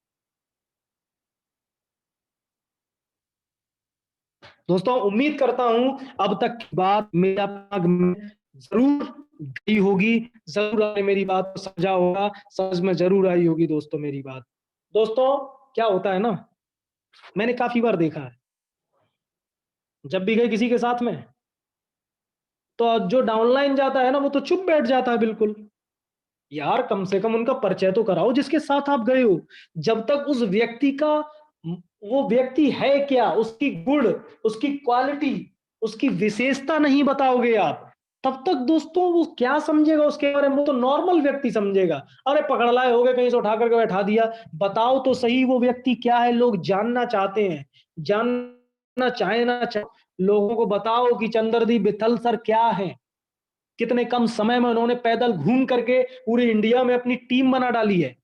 [SPEAKER 1] दोस्तों, उम्मीद करता हूं अब तक की बात मेरा दिमाग में जरूर गई होगी, जरूर आपने मेरी बात को समझा होगा, समझ में जरूर आई होगी दोस्तों मेरी बात। दोस्तों, क्या होता है ना, मैंने काफी बार देखा है, जब भी गए किसी के साथ में, तो जो डाउनलाइन जाता है ना, वो तो चुप बैठ जाता है बिल्कुल। यार, कम से कम उनका परिचय तो कराओ जिसके साथ आप गए हो। जब तक उस व्यक्ति का, वो व्यक्ति है क्या, उसकी गुण, उसकी क्वालिटी, उसकी विशेषता नहीं बताओगे आप, तब तक दोस्तों वो क्या समझेगा उसके बारे में? वो तो नॉर्मल व्यक्ति समझेगा। अरे पकड़ लाए हो गए, कहीं से उठा करके बैठा दिया। बताओ तो सही वो व्यक्ति क्या है, लोग जानना चाहते हैं। जानना चाहे ना चाहे, लोगों को बताओ कि चंद्रदीप विठल सर क्या है। कितने कम समय में उन्होंने पैदल घूम करके पूरे इंडिया में अपनी टीम बना डाली है।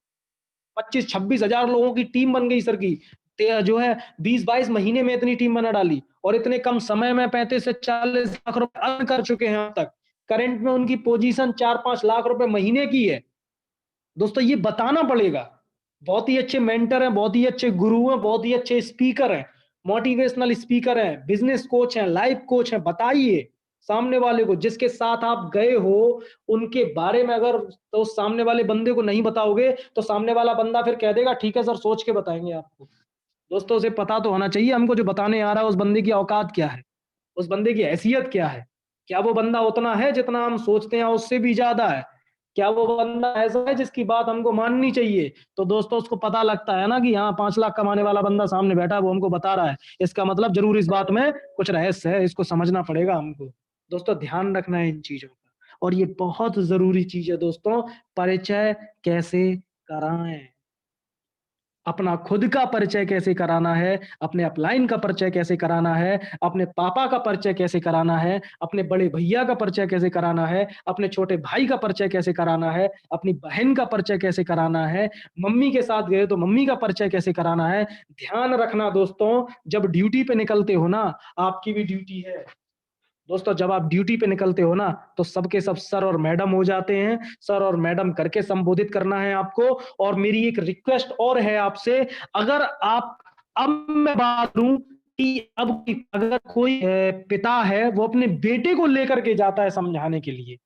[SPEAKER 1] 25-26 हजार लोगों की टीम बन गई सर की। जो है 20-22 महीने में इतनी टीम बना डाली, और इतने कम समय में 35 से 40 लाख रुपए अर्न कर चुके हैं अब तक। करंट में उनकी पोजीशन 4-5 लाख रुपए महीने की है। दोस्तों, ये बताना पड़ेगा। बहुत ही अच्छे मेंटर हैं, बहुत ही अच्छे गुरु हैं, बहुत ही अच्छे स्पीकर हैं, मोटिवेशनल स्पीकर हैं, बिजनेस कोच हैं, लाइफ कोच हैं। बताइए सामने वाले को, जिसके साथ आप गए हो, उनके बारे में अगर तो सामने वाले बंदे को नहीं बताओगे, तो सामने वाला बंदा फिर कह देगा ठीक है सर, सोच के बताएंगे आपको। दोस्तों, उसे पता तो होना चाहिए हमको, जो बताने आ रहा है उस बंदे की औकात क्या है, उस बंदे की हैसियत क्या है। क्या वो बंदा उतना है जितना हम सोचते हैं, उससे भी ज्यादा है? क्या वो बंदा ऐसा है जिसकी बात हमको माननी चाहिए? तो दोस्तों, उसको पता लगता है ना कि हाँ, 5 लाख कमाने वाला बंदा सामने बैठा है, वो हमको बता रहा है, इसका मतलब जरूर इस बात में कुछ रहस्य है, इसको समझना पड़ेगा हमको। दोस्तों, ध्यान रखना है इन चीजों का। और ये बहुत जरूरी चीज है दोस्तों, परिचय कैसे कराएं, अपना खुद का परिचय कैसे कराना है, अपने अपलाइन का परिचय कैसे कराना है, अपने पापा का परिचय कैसे कराना है, अपने बड़े भैया का परिचय कैसे कराना है, अपने छोटे भाई का परिचय कैसे कराना है, अपनी बहन का परिचय कैसे कराना है, मम्मी के साथ गए तो मम्मी का परिचय कैसे कराना है। ध्यान रखना दोस्तों, जब ड्यूटी पे निकलते हो ना, आपकी भी ड्यूटी है दोस्तों, जब आप ड्यूटी पे निकलते हो ना, तो सबके सब सर और मैडम हो जाते हैं। सर और मैडम करके संबोधित करना है आपको। और मेरी एक रिक्वेस्ट और है आपसे, अगर आप, अब मैं बात करूं कि अब अगर कोई पिता है, वो अपने बेटे को लेकर के जाता है समझाने के लिए,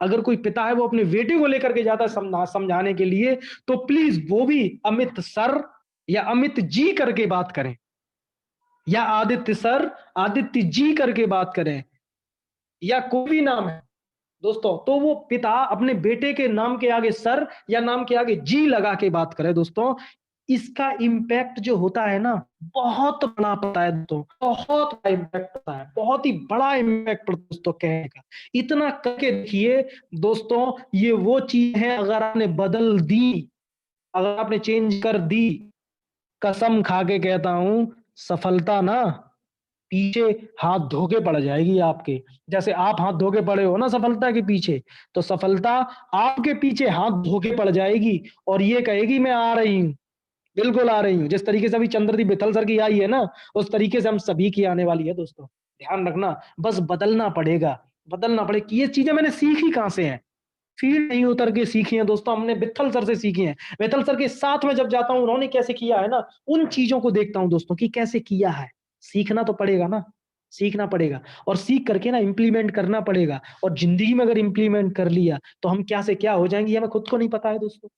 [SPEAKER 1] अगर कोई पिता है वो अपने बेटे को लेकर के जाता है समझाने के लिए, तो प्लीज वो भी अमित सर या अमित जी करके बात करें, या आदित्य सर, आदित्य जी करके बात करें, या कोई भी नाम है दोस्तों। तो वो पिता अपने बेटे के नाम के आगे सर या नाम के आगे जी लगा के बात करे दोस्तों। इसका इम्पैक्ट जो होता है ना, बहुत बड़ा पता है दोस्तों, बहुत बड़ा इम्पैक्ट होता है, बहुत ही बड़ा इम्पैक्ट दोस्तों कहने का। इतना करके देखिए दोस्तों, ये वो चीज है, अगर आपने बदल दी, अगर आपने चेंज कर दी, कसम खा के कहता हूं, सफलता ना पीछे हाथ धो के पड़ जाएगी आपके। जैसे आप हाथ धो के पड़े हो ना सफलता के पीछे, तो सफलता आपके पीछे हाथ धो के पड़ जाएगी, और ये कहेगी मैं आ रही हूँ, बिल्कुल आ रही हूँ। जिस तरीके से अभी चंद्रदीप विठल सर की आई है ना, उस तरीके से हम सभी की आने वाली है दोस्तों। ध्यान रखना, बस बदलना पड़ेगा, बदलना पड़ेगा। ये चीजें मैंने सीखी कहां से है, फील्ड नहीं उतर के सीखी है दोस्तों, हमने विठल सर से सीखी है। विठल सर के साथ में जब जाता हूं, उन्होंने कैसे किया है ना, उन चीजों को देखता हूं दोस्तों कि कैसे किया है। सीखना तो पड़ेगा ना, सीखना पड़ेगा, और सीख करके ना इम्प्लीमेंट करना पड़ेगा। और जिंदगी में अगर इम्प्लीमेंट कर लिया, तो हम क्या से क्या हो जाएंगे, हमें खुद को नहीं पता है दोस्तों।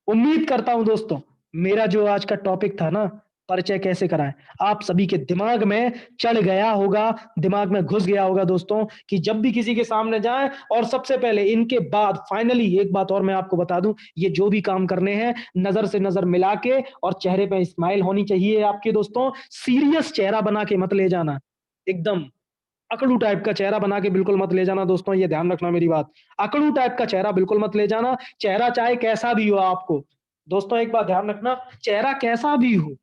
[SPEAKER 1] उम्मीद करता हूं दोस्तों, मेरा जो आज का टॉपिक था ना, परिचय कैसे कराएं, आप सभी के दिमाग में चढ़ गया होगा, दिमाग में घुस गया होगा दोस्तों, कि जब भी किसी के सामने जाएं, और सबसे पहले इनके बाद फाइनली एक बात और मैं आपको बता दूं, ये जो भी काम करने हैं, नजर से नजर मिला के, और चेहरे पे स्माइल होनी चाहिए आपके दोस्तों। सीरियस चेहरा बना के मत ले जाना, एकदम अकड़ू टाइप का चेहरा बना के बिल्कुल मत ले जाना दोस्तों, ये ध्यान रखना मेरी बात। अकड़ू टाइप का चेहरा बिल्कुल मत ले जाना, चेहरा चाहे कैसा भी हो आपको। दोस्तों एक बात ध्यान रखना, चेहरा कैसा भी हो,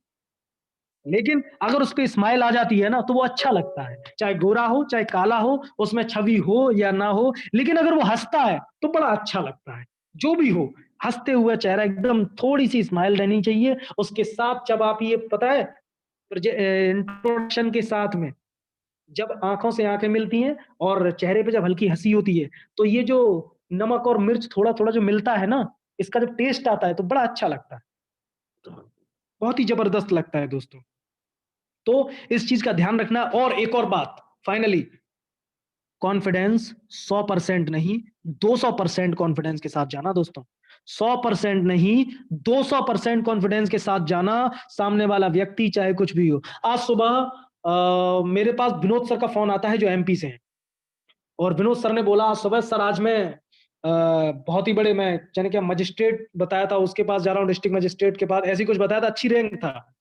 [SPEAKER 1] लेकिन अगर उस पे स्माइल आ जाती है ना तो वो अच्छा लगता है। चाहे गोरा हो, चाहे काला हो, उसमें छवि हो या ना हो, लेकिन अगर वो हँसता है तो बड़ा अच्छा लगता है। जो भी हो, हँसते हुए चेहरा, एकदम थोड़ी-सी स्माइल रहनी चाहिए। उसके साथ जब आप ये पता है इंट्रोडक्शन के साथ में जब आँखों से आँखें मिलती हैं और चेहरे पे जब हल्की हँसी होती है, तो ये जो नमक और मिर्च थोड़ा-थोड़ा जो मिलता है ना, इसका जब टेस्ट आता है तो बड़ा अच्छा लगता है। बहुत ही ज़बरदस्त लगता है दोस्तों। तो इस चीज़ का ध्यान रखना। और एक और बात फाइनली, कॉन्फिडेंस 100% नहीं, 200% कॉन्फिडेंस के साथ जाना दोस्तों। 100% नहीं, 200% कॉन्फिडेंस के साथ जाना, सामने वाला व्यक्ति चाहे कुछ भी हो। आज सुबह मेरे पास विनोद सर का फ़ोन आता है जो एमपी से हैं, और विनोद सर ने बोला आज सुबह, सर आज मैं बहुत ही बड़े, मैं जाने क्या मजिस्ट्रेट बताया था, उसके पास जा रहा हूँ, डिस्ट्रिक्ट मजिस्ट्रेट के पास, ऐसे ही कुछ बताया था, अच्छी रैंक था।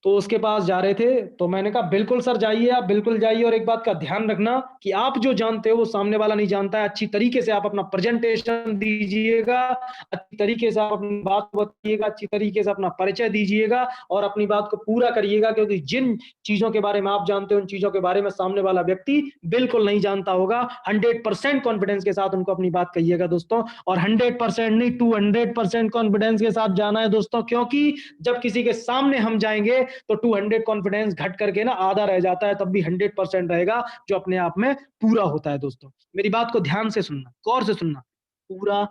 [SPEAKER 1] तो उसके पास जा रहे थे, तो मैंने कहा बिल्कुल सर जाइए, आप बिल्कुल जाइए, और एक बात का ध्यान रखना कि आप जो जानते हो वो सामने वाला नहीं जानता है। अच्छी तरीके से आप अपना प्रेजेंटेशन दीजिएगा, अच्छी तरीके से आप अपनी बात बताइएगा, अच्छी तरीके से अपना परिचय दीजिएगा और अपनी बात को पूरा करिएगा, क्योंकि जिन चीज़ों के बारे में आप जानते हो, उन चीज़ों के बारे में सामने वाला व्यक्ति बिल्कुल नहीं जानता होगा। 100% कॉन्फिडेंस के साथ उनको अपनी बात कहिएगा दोस्तों, और 100% नहीं, 200% कॉन्फिडेंस के साथ जाना है दोस्तों, क्योंकि जब किसी के सामने हम जाएँगे तो 200 कॉन्फिडेंस घट करके ना आधा रह जाता है, तब भी 100% रहेगा, जो अपने आप में पूरा होता है दोस्तों। मेरी बात को ध्यान से सुनना, गौर से सुनना, पूरा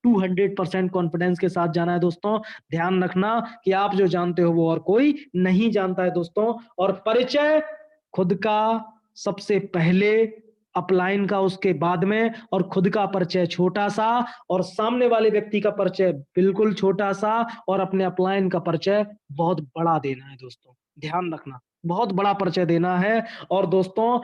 [SPEAKER 1] 200% कॉन्फिडेंस के साथ जाना है दोस्तों। ध्यान रखना कि आप जो जानते हो वो और कोई नहीं जानता है दोस्तों। और परिचय खुद का सबसे पहले, अपलाइन का उसके बाद में, और खुद का परिचय छोटा-सा और सामने वाले व्यक्ति का परिचय बिल्कुल छोटा-सा, और अपने अपलाइन का परिचय बहुत बड़ा देना है दोस्तों। ध्यान रखना, बहुत बड़ा परिचय देना है। और दोस्तों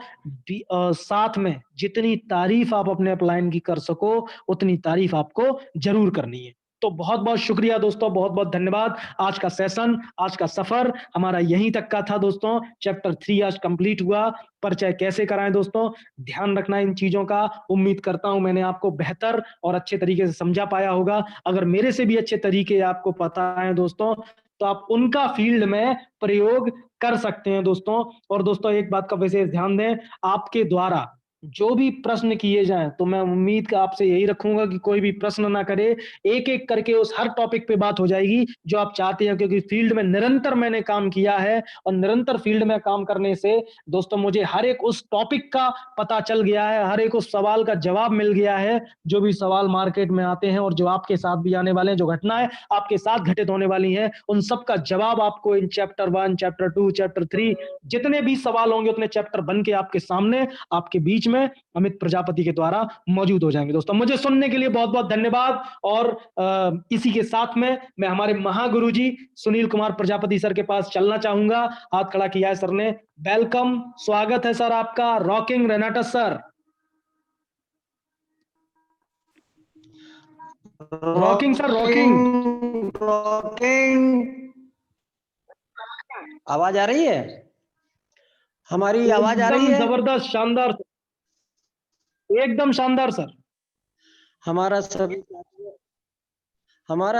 [SPEAKER 1] साथ में जितनी तारीफ़ आप अपने अपलाइन की कर सको, उतनी तारीफ़ आपको ज़रूर करनी है। तो बहुत-बहुत शुक्रिया दोस्तों, बहुत-बहुत धन्यवाद। आज का सेशन, आज का सफ़र हमारा यहीं तक का था दोस्तों। चैप्टर 3 आज कंप्लीट हुआ। परिचय कैसे कराएँ दोस्तों, ध्यान रखना इन चीज़ों का। उम्मीद करता हूँ मैंने आपको बेहतर और अच्छे तरीके से समझा पाया होगा। अगर मेरे से भी अच्छे तरीके आपको पता है दोस्तों, तो आप उनका फ़ील्ड में प्रयोग कर सकते हैं दोस्तों। और दोस्तों एक बात का विशेष ध्यान दें, आपके द्वारा जो भी प्रश्न किए जाएँ, तो मैं उम्मीद का आपसे यही रखूँगा कि कोई भी प्रश्न ना करे। एक-एक करके उस हर टॉपिक पे बात हो जाएगी जो आप चाहते हैं, क्योंकि फ़ील्ड में निरंतर मैंने काम किया है, और निरंतर फ़ील्ड में काम करने से दोस्तों मुझे हर एक उस टॉपिक का पता चल गया है, हर एक उस सवाल का जवाब मिल गया है। जो भी सवाल मार्केट में आते हैं और जो आपके साथ भी आने वाले हैं, जो घटनाएँ आपके साथ घटित होने वाली हैं, उन सब का जवाब आपको इन चैप्टर 1, चैप्टर 2, चैप्टर 3 जितने भी सवाल होंगे, उतने चैप्टर बन के आपके सामने, आपके बीच में अमित प्रजापति के द्वारा मौजूद हो जाएँगे दोस्तों। मुझे सुनने के लिए बहुत-बहुत धन्यवाद। और इसी के साथ में मैं हमारे महागुरुजी सुनील कुमार प्रजापति सर के पास चलना चाहूँगा। हाथ खड़ा किया है सर ने। वेलकम, स्वागत है सर आपका। रॉकिंग रेनाटस sir. Rocking sir, rocking.
[SPEAKER 2] Rocking. आवाज आ रही है? हमारी आवाज आ रही
[SPEAKER 1] एकदम
[SPEAKER 2] है?
[SPEAKER 1] जबरदस्त, शानदार, एकदम शानदार सर।
[SPEAKER 2] हमारा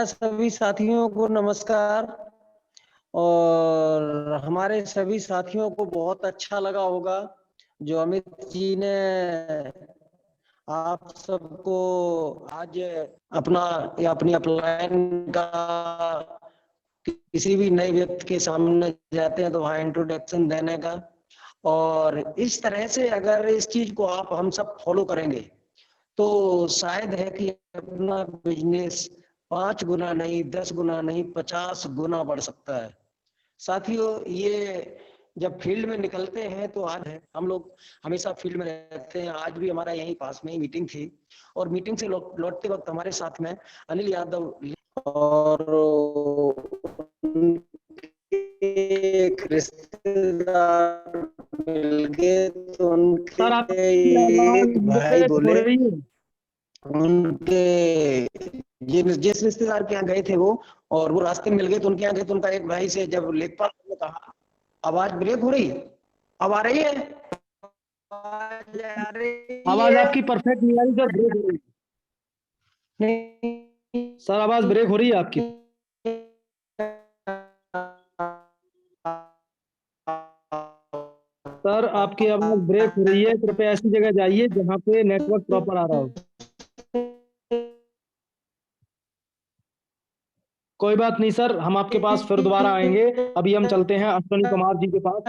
[SPEAKER 2] सभी साथियों को नमस्कार। और हमारे सभी साथियों को बहुत अच्छा लगा होगा जो अमित जी ने आप सबको आज अपना या अपनी अपलाइन का किसी भी नए व्यक्ति के सामने जाते हैं तो वहाँ इंट्रोडक्शन देने का। और इस तरह से अगर इस चीज को आप हम सब फॉलो करेंगे तो शायद है कि अपना बिजनेस 5 गुना नहीं, 10 गुना नहीं, 50 गुना बढ़ सकता है। साथियों, ये जब फील्ड में निकलते हैं तो आज है, हम लोग हमेशा फील्ड में रहते हैं। आज भी हमारा यहीं पास में ही मीटिंग थी, और मीटिंग से लौटते वक्त हमारे साथ में अनिल यादव और एक रिश्तेदार मिल गए, तो उनके
[SPEAKER 1] सर आप
[SPEAKER 2] एक भाई बोले, उनके जिस रिश्तेदार के यहाँ गए थे वो, और वो रास्ते में मिल गए तो उनके यहाँ गए तो उनका एक भाई से जब लेखपाल ने कहा, आवाज ब्रेक हो रही, अब आ रही है? आवाज आ रही
[SPEAKER 1] आवाज
[SPEAKER 2] है?
[SPEAKER 1] आपकी परफेक्ट नहीं आ रही सर, ब्रेक हो रही है।
[SPEAKER 2] नहीं।
[SPEAKER 1] सर आवाज ब्रेक हो रही है आपकी। सर आपकी आवाज ब्रेक हो रही है, कृपया ऐसी जगह जाइए जहाँ पे नेटवर्क प्रॉपर आ रहा हो। कोई बात नहीं सर, हम आपके पास फिर दोबारा आएंगे। अभी हम चलते हैं अश्वनी कुमार जी के पास।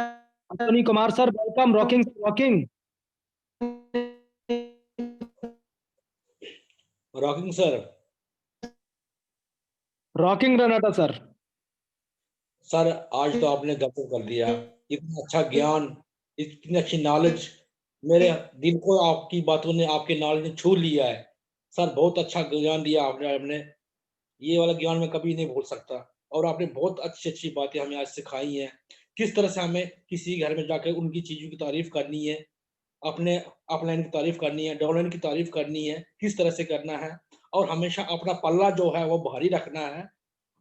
[SPEAKER 1] Ashwani Kumar sir, welcome. Rocking rocking
[SPEAKER 3] rocking sir.
[SPEAKER 1] Rocking रनाटा सर।
[SPEAKER 3] सर आज तो आपने गजब कर दिया, इतना अच्छा ज्ञान, इतनी अच्छी नॉलेज, मेरे दिल को आपकी बातों ने, आपके नॉलेज ने छू लिया है। सर बहुत अच्छा ज्ञान दिया आपने ये वाला ज्ञान मैं कभी नहीं भूल सकता। और आपने बहुत अच्छी अच्छी बातें हमें आज सिखाई हैं, किस तरह से हमें किसी घर में जाकर उनकी चीजों की तारीफ करनी है, अपने अपलाइन की तारीफ करनी है, डाउनलाइन की तारीफ करनी है, किस तरह से करना है, और हमेशा अपना पल्ला जो है वो भारी रखना है।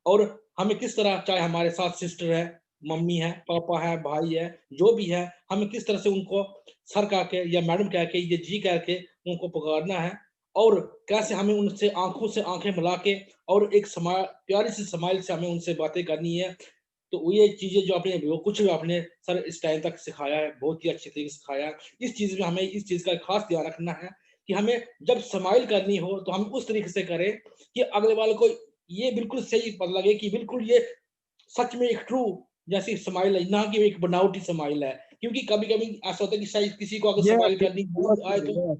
[SPEAKER 3] और हमें किस तरह, चाहे हमारे साथ सिस्टर है, मम्मी है, पापा है, भाई है, जो भी है, हमें किस तरह से उनको सर कह के या मैडम कह के या जी कह के उनको पुकारना है, और कैसे हमें उनसे आंखों से आंखें मिला के और एक प्यारी सी स्माइल से हमें उनसे बातें करनी है। तो ये चीजें जो आपने जो कुछ भी आपने सर इस टाइम तक सिखाया है, बहुत ही अच्छे तरीके से सिखाया है। इस चीज में हमें इस चीज का खास ध्यान रखना है कि हमें जब स्माइल करनी हो तो हम उस तरीके से करें कि अगले वाले को ये बिल्कुल सही पता लगे कि बिल्कुल ये सच में एक ट्रू जैसी स्माइल है, ना कि एक बनावटी स्माइल है। क्योंकि कभी कभी ऐसा होता है कि शायद किसी को अगर
[SPEAKER 1] ये
[SPEAKER 3] स्माइल करनी आए तो,
[SPEAKER 1] ये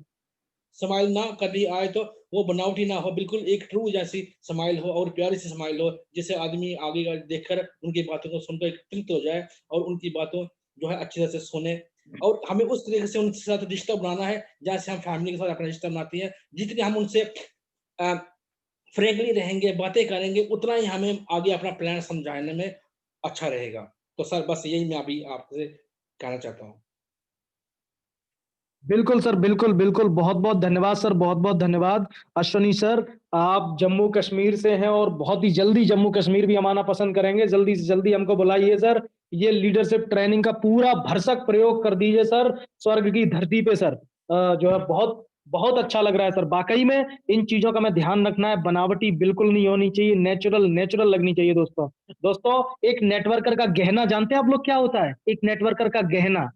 [SPEAKER 3] स्माइल ना करनी आए तो वो बनावटी ना हो, बिल्कुल एक ट्रू जैसी स्माइल हो और प्यारी सी स्माइल हो, जिससे आदमी आगे का देखकर उनकी बातों को सुनकर एक तृप्त हो जाए और उनकी बातों जो है अच्छी तरह से सुने। और हमें उस तरीके से उनके साथ रिश्ता बनाना है जैसे हम फैमिली के साथ अपना रिश्ता बनाते हैं। जितने हम उनसे फ्रेंकली रहेंगे, बातें करेंगे, उतना ही हमें आगे अपना प्लान समझाने में अच्छा रहेगा। तो सर बस यही मैं अभी आपसे कहना चाहता हूँ।
[SPEAKER 1] बिल्कुल सर, बिल्कुल बिल्कुल। बहुत बहुत धन्यवाद सर, बहुत बहुत धन्यवाद। अश्वनी सर, आप जम्मू कश्मीर से हैं और बहुत ही जल्दी जम्मू कश्मीर भी हम आना पसंद करेंगे। जल्दी से जल्दी हमको बुलाइए सर। ये लीडरशिप ट्रेनिंग का पूरा भरसक प्रयोग कर दीजिए सर, स्वर्ग की धरती पे सर। जो है बहुत बहुत अच्छा लग रहा है सर। वाकई में इन चीजों का मैं ध्यान रखना है, बनावटी बिल्कुल नहीं होनी चाहिए, नेचुरल नेचुरल लगनी चाहिए दोस्तों। दोस्तों, एक नेटवर्कर का गहना जानते हैं आप लोग क्या होता है? एक नेटवर्कर का गहना,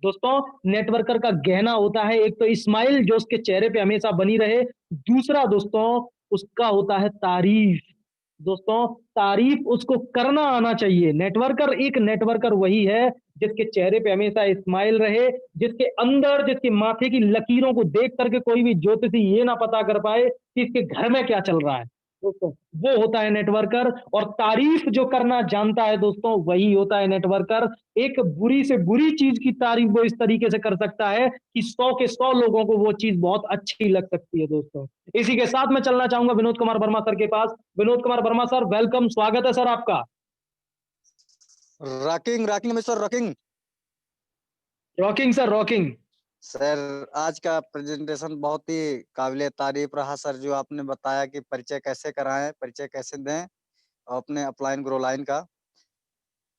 [SPEAKER 1] दोस्तों, नेटवर्कर का गहना होता है एक तो स्माइल जो उसके चेहरे पे हमेशा बनी रहे। दूसरा दोस्तों, उसका होता है तारीफ। दोस्तों, तारीफ उसको करना आना चाहिए। नेटवर्कर, एक नेटवर्कर वही है जिसके चेहरे पे हमेशा स्माइल रहे, जिसके अंदर, जिसके माथे की लकीरों को देख करके कोई भी ज्योतिषी ये ना पता कर पाए कि इसके घर में क्या चल रहा है। दोस्तों, वो होता है नेटवर्कर। और तारीफ जो करना जानता है दोस्तों, वही होता है नेटवर्कर। एक बुरी से बुरी चीज की तारीफ वो इस तरीके से कर सकता है कि 100 के 100 लोगों को वो चीज बहुत अच्छी लग सकती है दोस्तों। इसी के साथ मैं चलना चाहूंगा विनोद कुमार वर्मा सर के पास। विनोद कुमार वर्मा सर, वेलकम, स्वागत है सर आपका।
[SPEAKER 4] Rocking rocking mister rocking.
[SPEAKER 1] Rocking sir, rocking.
[SPEAKER 4] Sir आज का प्रेजेंटेशन बहुत ही काबिले तारीफ रहा सर। जो आपने बताया कि परिचय कैसे कराएं, परिचय कैसे दें अपने अपलाइन ग्रो लाइन का,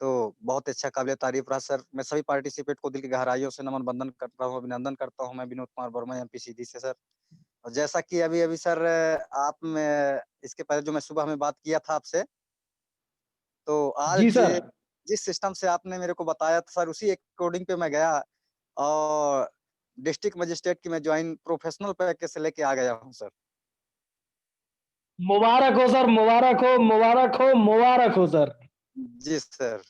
[SPEAKER 4] तो बहुत अच्छा काबिले तारीफ रहा सर। मैं सभी पार्टिसिपेट को दिल की गहराइयों से नमन बंदन करता हूँ, अभिनंदन करता हूँ। मैं विनोद कुमार वर्मा एमपीसीडी से सर। और जैसा कि अभी अभी सर आप में इसके पहले जो मैं सुबह में बात किया था आपसे, तो
[SPEAKER 1] जी
[SPEAKER 4] आज
[SPEAKER 1] सर।
[SPEAKER 4] जिस सिस्टम से आपने मेरे को बताया था सर, उसी अकॉर्डिंग पे मैं गया और डिस्ट्रिक्ट मजिस्ट्रेट की मैं ज्वाइन प्रोफेशनल पैकेज से लेके आ गया हूँ सर।
[SPEAKER 1] मुबारक हो सर, मुबारक हो, मुबारक हो, मुबारक हो सर।
[SPEAKER 4] जी सर।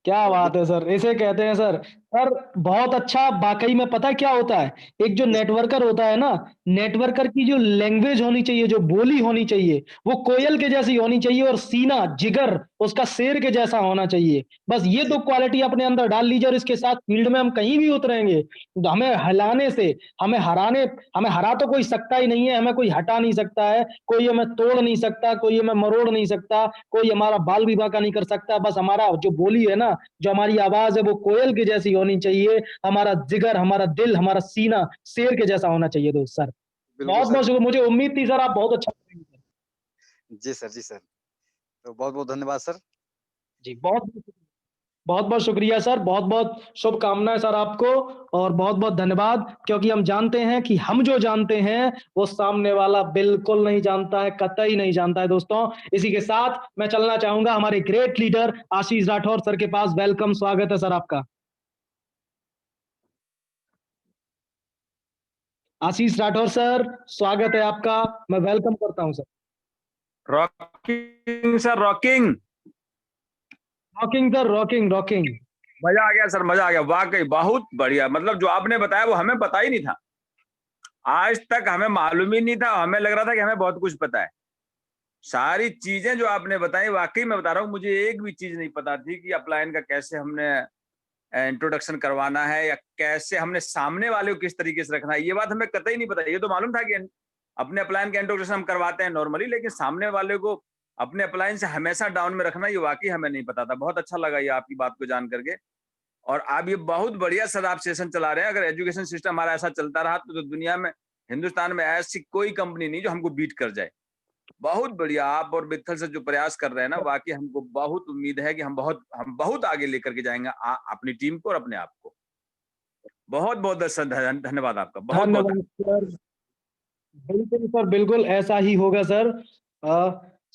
[SPEAKER 1] क्या
[SPEAKER 4] और
[SPEAKER 1] बात है सर, इसे कहते हैं सर। सर बहुत अच्छा। वाकई में पता है क्या होता है, एक जो नेटवर्कर होता है ना, नेटवर्कर की जो लैंग्वेज होनी चाहिए, जो बोली होनी चाहिए, वो कोयल के जैसी होनी चाहिए और सीना जिगर उसका शेर के जैसा होना चाहिए। बस ये दो क्वालिटी अपने अंदर डाल लीजिए और इसके साथ फील्ड में हम कहीं भी उतरेंगे तो हमें हिलाने से, हमें हराने, हमें हरा तो कोई सकता ही नहीं है, हमें कोई हटा नहीं सकता है, कोई हमें तोड़ नहीं सकता, कोई हमें मरोड़ नहीं सकता, कोई हमारा बाल भी बांका नहीं कर सकता। बस हमारा जो बोली है ना, जो हमारी आवाज है, वो कोयल की जैसी होनी चाहिए। हमारा जिगर, हमारा दिल, हमारा सीना शेर के जैसा होना चाहिए दोस्त सर।
[SPEAKER 4] बिल्कुल
[SPEAKER 1] बहुत
[SPEAKER 4] सर।
[SPEAKER 1] बहुत मुझे उम्मीद थी सर आप बहुत अच्छा करेंगे सर।
[SPEAKER 4] जी सर, जी सर। तो बहुत बहुत धन्यवाद सर।
[SPEAKER 1] जी बहुत। बहुत बहुत शुक्रिया सर, बहुत बहुत शुभकामनाएं सर आपको, और बहुत बहुत धन्यवाद, क्योंकि हम जानते हैं कि हम जो जानते हैं वो सामने वाला बिल्कुल नहीं जानता है, कतई नहीं जानता है दोस्तों। इसी के साथ मैं चलना चाहूंगा हमारे ग्रेट लीडर आशीष राठौर सर के पास। वेलकम, स्वागत है सर आपका। आशीष राठौर सर, स्वागत है आपका, मैं वेलकम करता हूं sir.
[SPEAKER 5] Rocking sir, rocking.
[SPEAKER 1] Rocking sir, rocking rocking.
[SPEAKER 5] मजा आ गया सर, मजा आ गया, वाकई बहुत बढ़िया। मतलब जो आपने बताया वो हमें पता ही नहीं था, आज तक हमें मालूम ही नहीं था। हमें लग रहा था कि हमें बहुत कुछ पता है। सारी चीजें जो आपने बताई, वाकई मैं बता रहा हूँ, मुझे एक भी चीज नहीं पता थी कि अपलाइन का कैसे हमने इंट्रोडक्शन करवाना है, या कैसे हमने सामने वाले को किस तरीके से रखना है। ये बात हमें कतई नहीं पता। ये तो मालूम था कि अपने अपलाइन का इंट्रोडक्शन हम करवाते हैं नॉर्मली, लेकिन सामने वाले को अपने अपलाइन से हमेशा डाउन में रखना, ये वाकई हमें नहीं पता था। बहुत अच्छा लगा ये आपकी बात को जान करके। और आप ये बहुत बढ़िया सर आप सेशन चला रहे हैं। अगर एजुकेशन सिस्टम हमारा ऐसा चलता रहा तो दुनिया में, हिंदुस्तान में ऐसी कोई कंपनी नहीं जो हमको बीट कर जाए। बहुत बढ़िया। आप और मित्तल से जो प्रयास कर रहे हैं ना, वाकई हमको बहुत उम्मीद है कि हम बहुत आगे लेकर के जाएंगे अपनी टीम को और अपने आप को। बहुत बहुत धन्यवाद आपका, बहुत बहुत
[SPEAKER 1] धन्यवाद सर। बिल्कुल सर, बिल्कुल ऐसा ही होगा सर।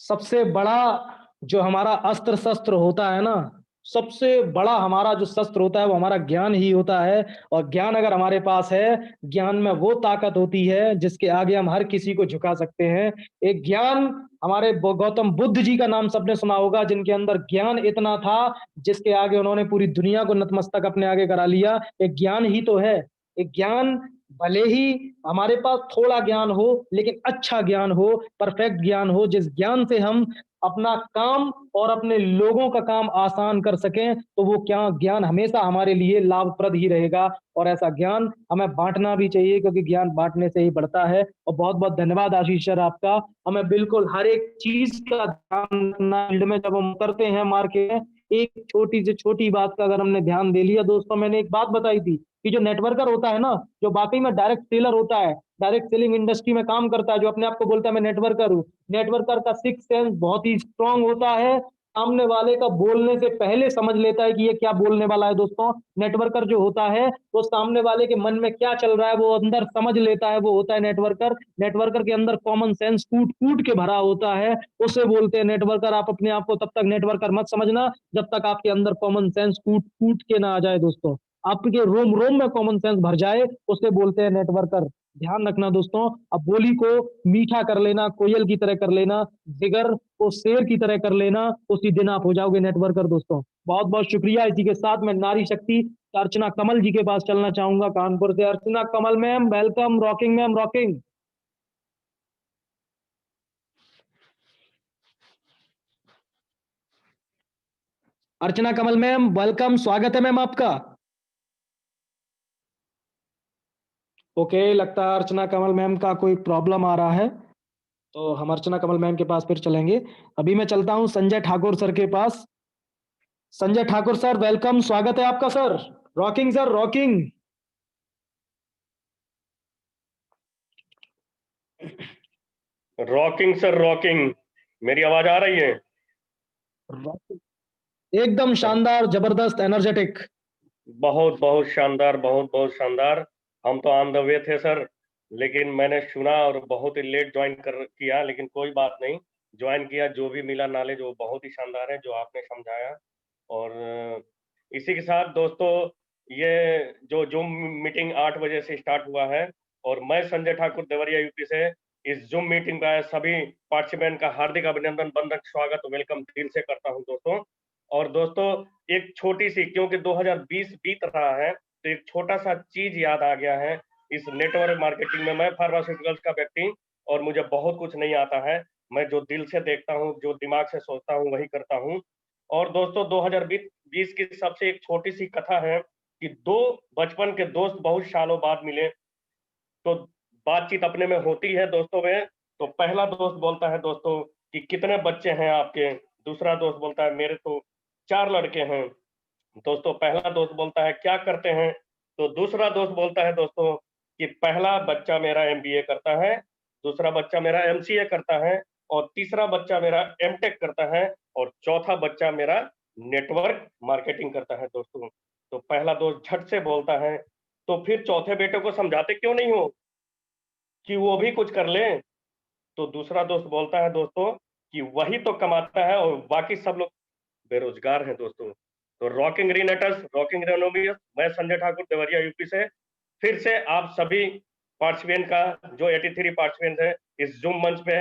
[SPEAKER 1] सबसे बड़ा जो हमारा अस्त्र शस्त्र होता है ना, सबसे बड़ा हमारा जो शस्त्र होता है वो हमारा ज्ञान ही होता है। और ज्ञान अगर हमारे पास है, ज्ञान में वो ताकत होती है जिसके आगे हम हर किसी को झुका सकते हैं। एक ज्ञान, हमारे गौतम बुद्ध जी का नाम सबने सुना होगा, जिनके अंदर ज्ञान इतना था जिसके आगे उन्होंने पूरी दुनिया को नतमस्तक अपने आगे करा लिया। एक ज्ञान ही तो है। एक ज्ञान, भले ही हमारे पास थोड़ा ज्ञान हो, लेकिन अच्छा ज्ञान हो, परफेक्ट ज्ञान हो, जिस ज्ञान से हम अपना काम और अपने लोगों का काम आसान कर सकें, तो वो क्या ज्ञान हमेशा हमारे लिए लाभप्रद ही रहेगा। और ऐसा ज्ञान हमें बांटना भी चाहिए, क्योंकि ज्ञान बांटने से ही बढ़ता है। और बहुत बहुत धन्यवाद आशीष सर आपका। हमें बिल्कुल हर एक चीज का ध्यान रखना फील्ड में, जब हम उतरते हैं मार्केट में। एक छोटी से छोटी बात का अगर हमने ध्यान दे लिया दोस्तों, मैंने एक बात बताई थी कि जो नेटवर्कर होता है ना, जो वाकई में डायरेक्ट सेलर होता है, डायरेक्ट सेलिंग इंडस्ट्री में काम करता है, जो अपने आप को बोलता है मैं नेटवर्कर हूँ, नेटवर्कर का सिक्स सेंस बहुत ही स्ट्रांग होता है। सामने वाले का बोलने से पहले समझ लेता है कि ये क्या बोलने वाला है दोस्तों। नेटवर्कर जो होता है वो सामने वाले के मन में क्या चल रहा है वो अंदर समझ लेता है, वो होता है नेटवर्कर। नेटवर्कर के अंदर कॉमन सेंस कूट कूट के भरा होता है, उसे बोलते हैं नेटवर्कर। आप अपने आप को तब तक नेटवर्कर मत समझना जब तक आपके अंदर कॉमन सेंस कूट कूट के ना आ जाए दोस्तों। आपके रोम रोम में कॉमन सेंस भर जाए, उसे बोलते हैं नेटवर्कर। ध्यान रखना दोस्तों। अब बोली को मीठा कर लेना, कोयल की तरह कर लेना, जिगर को शेर की तरह कर लेना, उसी दिन आप हो जाओगे नेटवर्कर दोस्तों। बहुत बहुत शुक्रिया। इसी के साथ मैं नारी शक्ति अर्चना कमल जी के पास चलना चाहूंगा, कानपुर से। Archana Kamal ma'am, welcome. Rocking ma'am, rocking. Archana Kamal ma'am, welcome, स्वागत है मैम आपका। ओके, लगता है अर्चना कमल मैम का कोई प्रॉब्लम आ रहा है, तो हम अर्चना कमल मैम के पास फिर चलेंगे। अभी मैं चलता हूं संजय ठाकुर सर के पास। संजय ठाकुर सर, वेलकम, स्वागत है आपका sir. Rocking sir, rocking.
[SPEAKER 6] Rocking sir, rocking. मेरी आवाज आ रही है?
[SPEAKER 1] एकदम शानदार, जबरदस्त, एनर्जेटिक।
[SPEAKER 6] बहुत बहुत शानदार, बहुत बहुत शानदार। हम तो ऑन द वे थे सर, लेकिन मैंने सुना और बहुत ही लेट ज्वाइन कर किया, लेकिन कोई बात नहीं, ज्वाइन किया। जो भी मिला नॉलेज वो बहुत ही शानदार है जो आपने समझाया। और इसी के साथ दोस्तों, ये जो जूम मीटिंग 8 बजे से स्टार्ट हुआ है, और मैं संजय ठाकुर देवरिया यूपी से इस जूम मीटिंग का सभी पार्टिसिपेंट का हार्दिक अभिनंदन, बंधक स्वागत, वेलकम दिल से करता हूं दोस्तों। और दोस्तों, एक छोटी सी, क्योंकि 2020 बीत रहा है, तो एक छोटा सा चीज याद आ गया है इस नेटवर्क मार्केटिंग में। मैं फार्मास्यूटिकल्स का व्यक्ति और मुझे बहुत कुछ नहीं आता है। मैं जो दिल से देखता हूँ, जो दिमाग से सोचता हूँ, वही करता हूँ। और दोस्तों, 2020 की सबसे एक छोटी सी कथा है कि दो बचपन के दोस्त बहुत सालों बाद मिले, तो बातचीत अपने में होती है दोस्तों में। तो पहला दोस्त बोलता है दोस्तों कि कितने बच्चे हैं आपके? दूसरा दोस्त बोलता है मेरे तो 4 लड़के हैं। दोस्तों, पहला दोस्त बोलता है क्या करते हैं? तो दूसरा दोस्त बोलता है दोस्तों कि पहला बच्चा मेरा MBA करता है, दूसरा बच्चा मेरा MCA करता है, और तीसरा बच्चा मेरा MTech करता है, और चौथा बच्चा मेरा नेटवर्क मार्केटिंग करता है दोस्तों। तो पहला दोस्त झट से बोलता है, तो फिर चौथे बेटे को समझाते क्यों नहीं हो कि वो भी कुछ कर ले? तो दूसरा दोस्त बोलता है दोस्तों कि वही तो कमाता है और बाकी सब लोग बेरोजगार हैं दोस्तों। तो रॉकिंग रीनेटर्स, रॉकिंग रेनोवियस, मैं संजय ठाकुर देवरिया यूपी से फिर से आप सभी पार्टिसिपेंट का जो 83 पार्टिसिपेंट है इस जूम मंच पे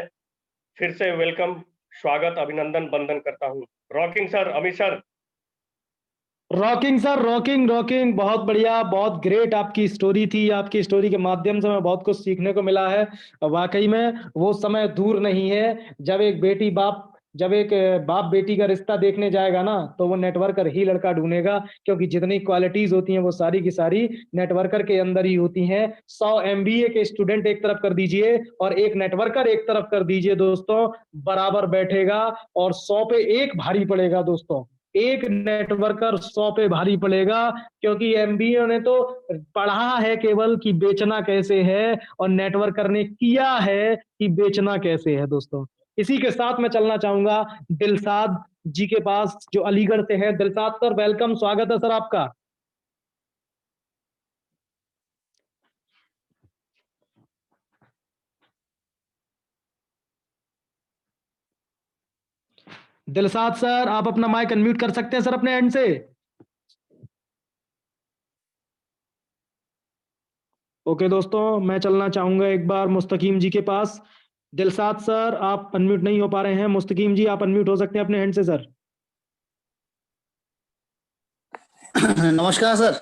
[SPEAKER 6] फिर से वेलकम, स्वागत, अभिनंदन, वंदन करता हूँ। Rocking sir, Amit sir.
[SPEAKER 1] Rocking sir, rocking rocking, बहुत बढ़िया, बहुत ग्रेट आपकी स्टोरी थी। आपकी स्टोरी के माध्यम से मैं बहुत कुछ सीखने को मिला है। वाकई में वो समय दूर नहीं है जब एक बाप बेटी का रिश्ता देखने जाएगा ना, तो वो नेटवर्कर ही लड़का ढूंढेगा, क्योंकि जितनी क्वालिटीज होती हैं वो सारी की सारी नेटवर्कर के अंदर ही होती हैं। 100 MBA के स्टूडेंट एक तरफ कर दीजिए और एक नेटवर्कर एक तरफ कर दीजिए दोस्तों, बराबर बैठेगा और 100 पे 1 भारी पड़ेगा दोस्तों। एक नेटवर्कर 100 पे भारी पड़ेगा, क्योंकि MBA ने तो पढ़ा है केवल कि बेचना कैसे है, और नेटवर्कर ने किया है कि बेचना कैसे है दोस्तों। इसी के साथ मैं चलना चाहूंगा दिलशाद जी के पास, जो अलीगढ़ से हैं। दिलशाद सर, वेलकम, स्वागत है सर आपका। दिलशाद सर, आप अपना माइक अनम्यूट कर सकते हैं सर अपने एंड से। ओके दोस्तों, मैं चलना चाहूंगा एक बार मुस्तकीम जी के पास। दिलशाद सर, आप अनम्यूट नहीं हो पा रहे हैं। मुस्तकीम जी, आप अनम्यूट हो सकते हैं अपने हैंड से सर।
[SPEAKER 7] नमस्कार सर।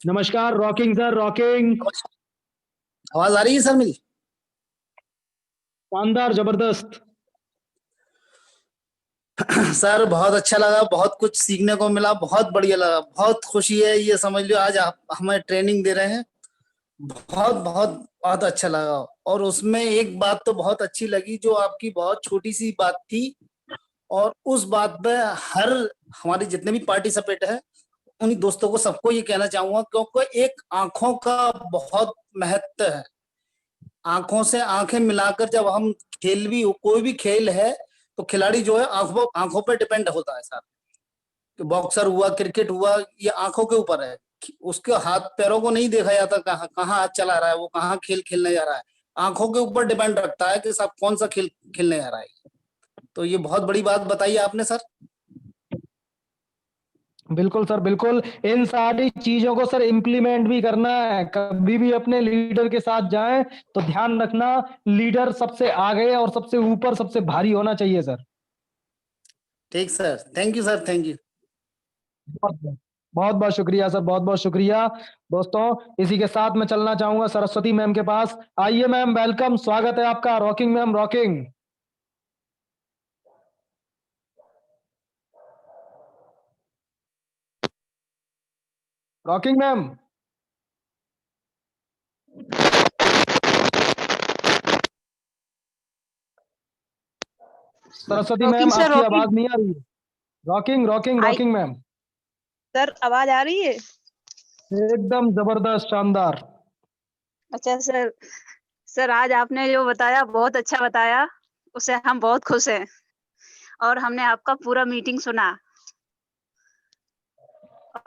[SPEAKER 1] नमस्कार, रॉकिंग सर, रॉकिंग।
[SPEAKER 7] आवाज आ रही है सर मेरी?
[SPEAKER 1] शानदार, जबरदस्त।
[SPEAKER 7] सर बहुत अच्छा लगा, बहुत कुछ सीखने को मिला, बहुत बढ़िया लगा, बहुत खुशी है। ये समझ लो आज आप हमें ट्रेनिंग दे रहे हैं, बहुत बहुत बहुत अच्छा लगा। और उसमें एक बात तो बहुत अच्छी लगी, जो आपकी बहुत छोटी सी बात थी, और उस बात पे हर हमारे जितने भी पार्टिसिपेंट है उन्हीं दोस्तों को सबको ये कहना चाहूंगा, क्योंकि एक आंखों का बहुत महत्व है। आंखों से आंखें मिलाकर जब हम खेल भी, कोई भी खेल है तो खिलाड़ी जो है आंखों पर डिपेंड होता है सर। कि बॉक्सर हुआ, क्रिकेट हुआ, ये आंखों के ऊपर है। उसके हाथ पैरों को नहीं देखा जाता कहाँ कहाँ हाथ चला रहा है, वो कहाँ खेल खेलने जा रहा है। आंखों के ऊपर डिपेंड रखता है कि सब कौन सा खेल खेलने जा रहा है। तो ये बहुत बड़ी बात बताई आपने सर।
[SPEAKER 1] बिल्कुल सर, बिल्कुल। इन सारी चीजों को सर इम्प्लीमेंट भी करना है। कभी भी अपने लीडर के साथ जाएं तो ध्यान रखना, लीडर सबसे आगे और सबसे ऊपर, सबसे भारी होना चाहिए सर।
[SPEAKER 7] ठीक sir, thank you sir, thank you.
[SPEAKER 1] बहुत बहुत शुक्रिया सर, बहुत बहुत शुक्रिया दोस्तों। इसी के साथ मैं चलना चाहूंगा सरस्वती मैम के पास। आइए मैम, वेलकम, स्वागत है आपका। Rocking ma'am, rocking. Rocking ma'am. Saraswati ma'am, आपकी आवाज नहीं आ रही है। Rocking rocking rocking ma'am.
[SPEAKER 8] Sir आवाज आ रही है?
[SPEAKER 1] एकदम जबरदस्त, शानदार।
[SPEAKER 8] अच्छा सर, सर आज आपने जो बताया बहुत अच्छा बताया, उससे हम बहुत खुश हैं और हमने आपका पूरा मीटिंग सुना।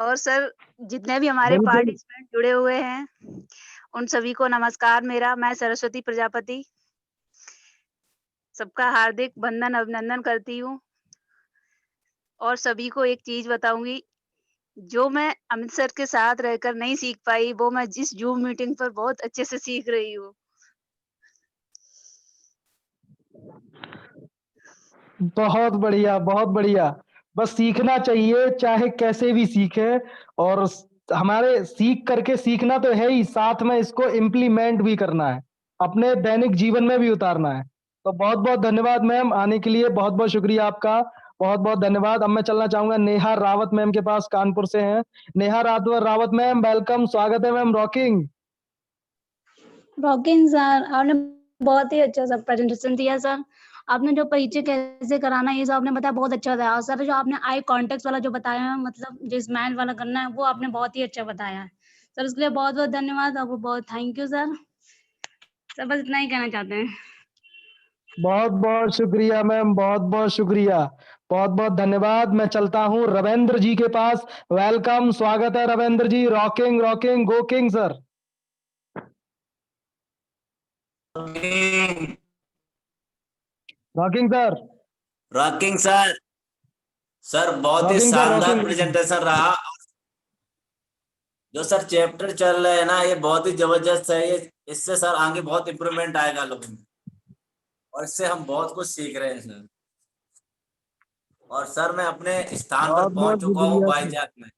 [SPEAKER 8] और सर जितने भी हमारे पार्टिसिपेंट जुड़े हुए हैं उन सभी को नमस्कार मेरा। मैं सरस्वती प्रजापति सबका हार्दिक वंदन अभिनंदन करती हूँ। और सभी को एक चीज बताऊंगी, जो मैं अमित सर के साथ रहकर नहीं सीख पाई, वो मैं जिस जूम मीटिंग पर बहुत अच्छे से सीख रही हूँ।
[SPEAKER 1] बहुत बढ़िया, बहुत बढ़िया। बस सीखना चाहिए, चाहे कैसे भी सीखे। और हमारे सीख करके सीखना तो है ही, साथ में इसको इम्प्लीमेंट भी करना है, अपने दैनिक जीवन में भी उतारना है। तो बहुत बहुत धन्यवाद मैम आने के लिए, बहुत बहुत शुक्रिया आपका, बहुत बहुत धन्यवाद। अब मैं चलना चाहूंगा नेहा रावत मैम के पास, कानपुर से हैं। नेहा रावत मैम, वेलकम, स्वागत है मैम। रॉकिंग।
[SPEAKER 9] रॉकिंग सर, आपने बहुत ही अच्छा सा प्रेजेंटेशन दिया सर। आपने जो परिचय कैसे कराना ये सब आपने बताया, बहुत अच्छा बताया। और सर जो आपने आई कांटेक्ट वाला जो बताया है, मतलब जो स्माइल वाला करना है, वो आपने बहुत ही अच्छा बताया है सर। उसके लिए बहुत बहुत धन्यवाद, आपको बहुत थैंक यू सर। सर बस इतना ही कहना चाहते हैं।
[SPEAKER 1] बहुत बहुत शुक्रिया मैम, बहुत बहुत शुक्रिया। बहुत बहुत धन्यवाद। मैं चलता हूँ रविंद्र जी के पास। वेलकम, स्वागत है Ravindra ji. Rocking rocking go king sir. Rocking sir.
[SPEAKER 10] Rocking sir. Sir बहुत ही
[SPEAKER 1] रॉकिंग सर
[SPEAKER 10] शानदार
[SPEAKER 1] रॉकिंग।
[SPEAKER 10] प्रेजेंटेशन रहा। जो सर चैप्टर चल रहे हैं ना, ये बहुत ही जबरदस्त है। ये इससे सर आगे बहुत इम्प्रूवमेंट आएगा लोगों में, और इससे हम बहुत कुछ सीख रहे हैं सर। और सर मैं अपने स्थान पर
[SPEAKER 1] बहुत बहुत
[SPEAKER 10] पहुंच चुका हूँ
[SPEAKER 1] शुक्रिया सर।
[SPEAKER 10] वाईजैक में।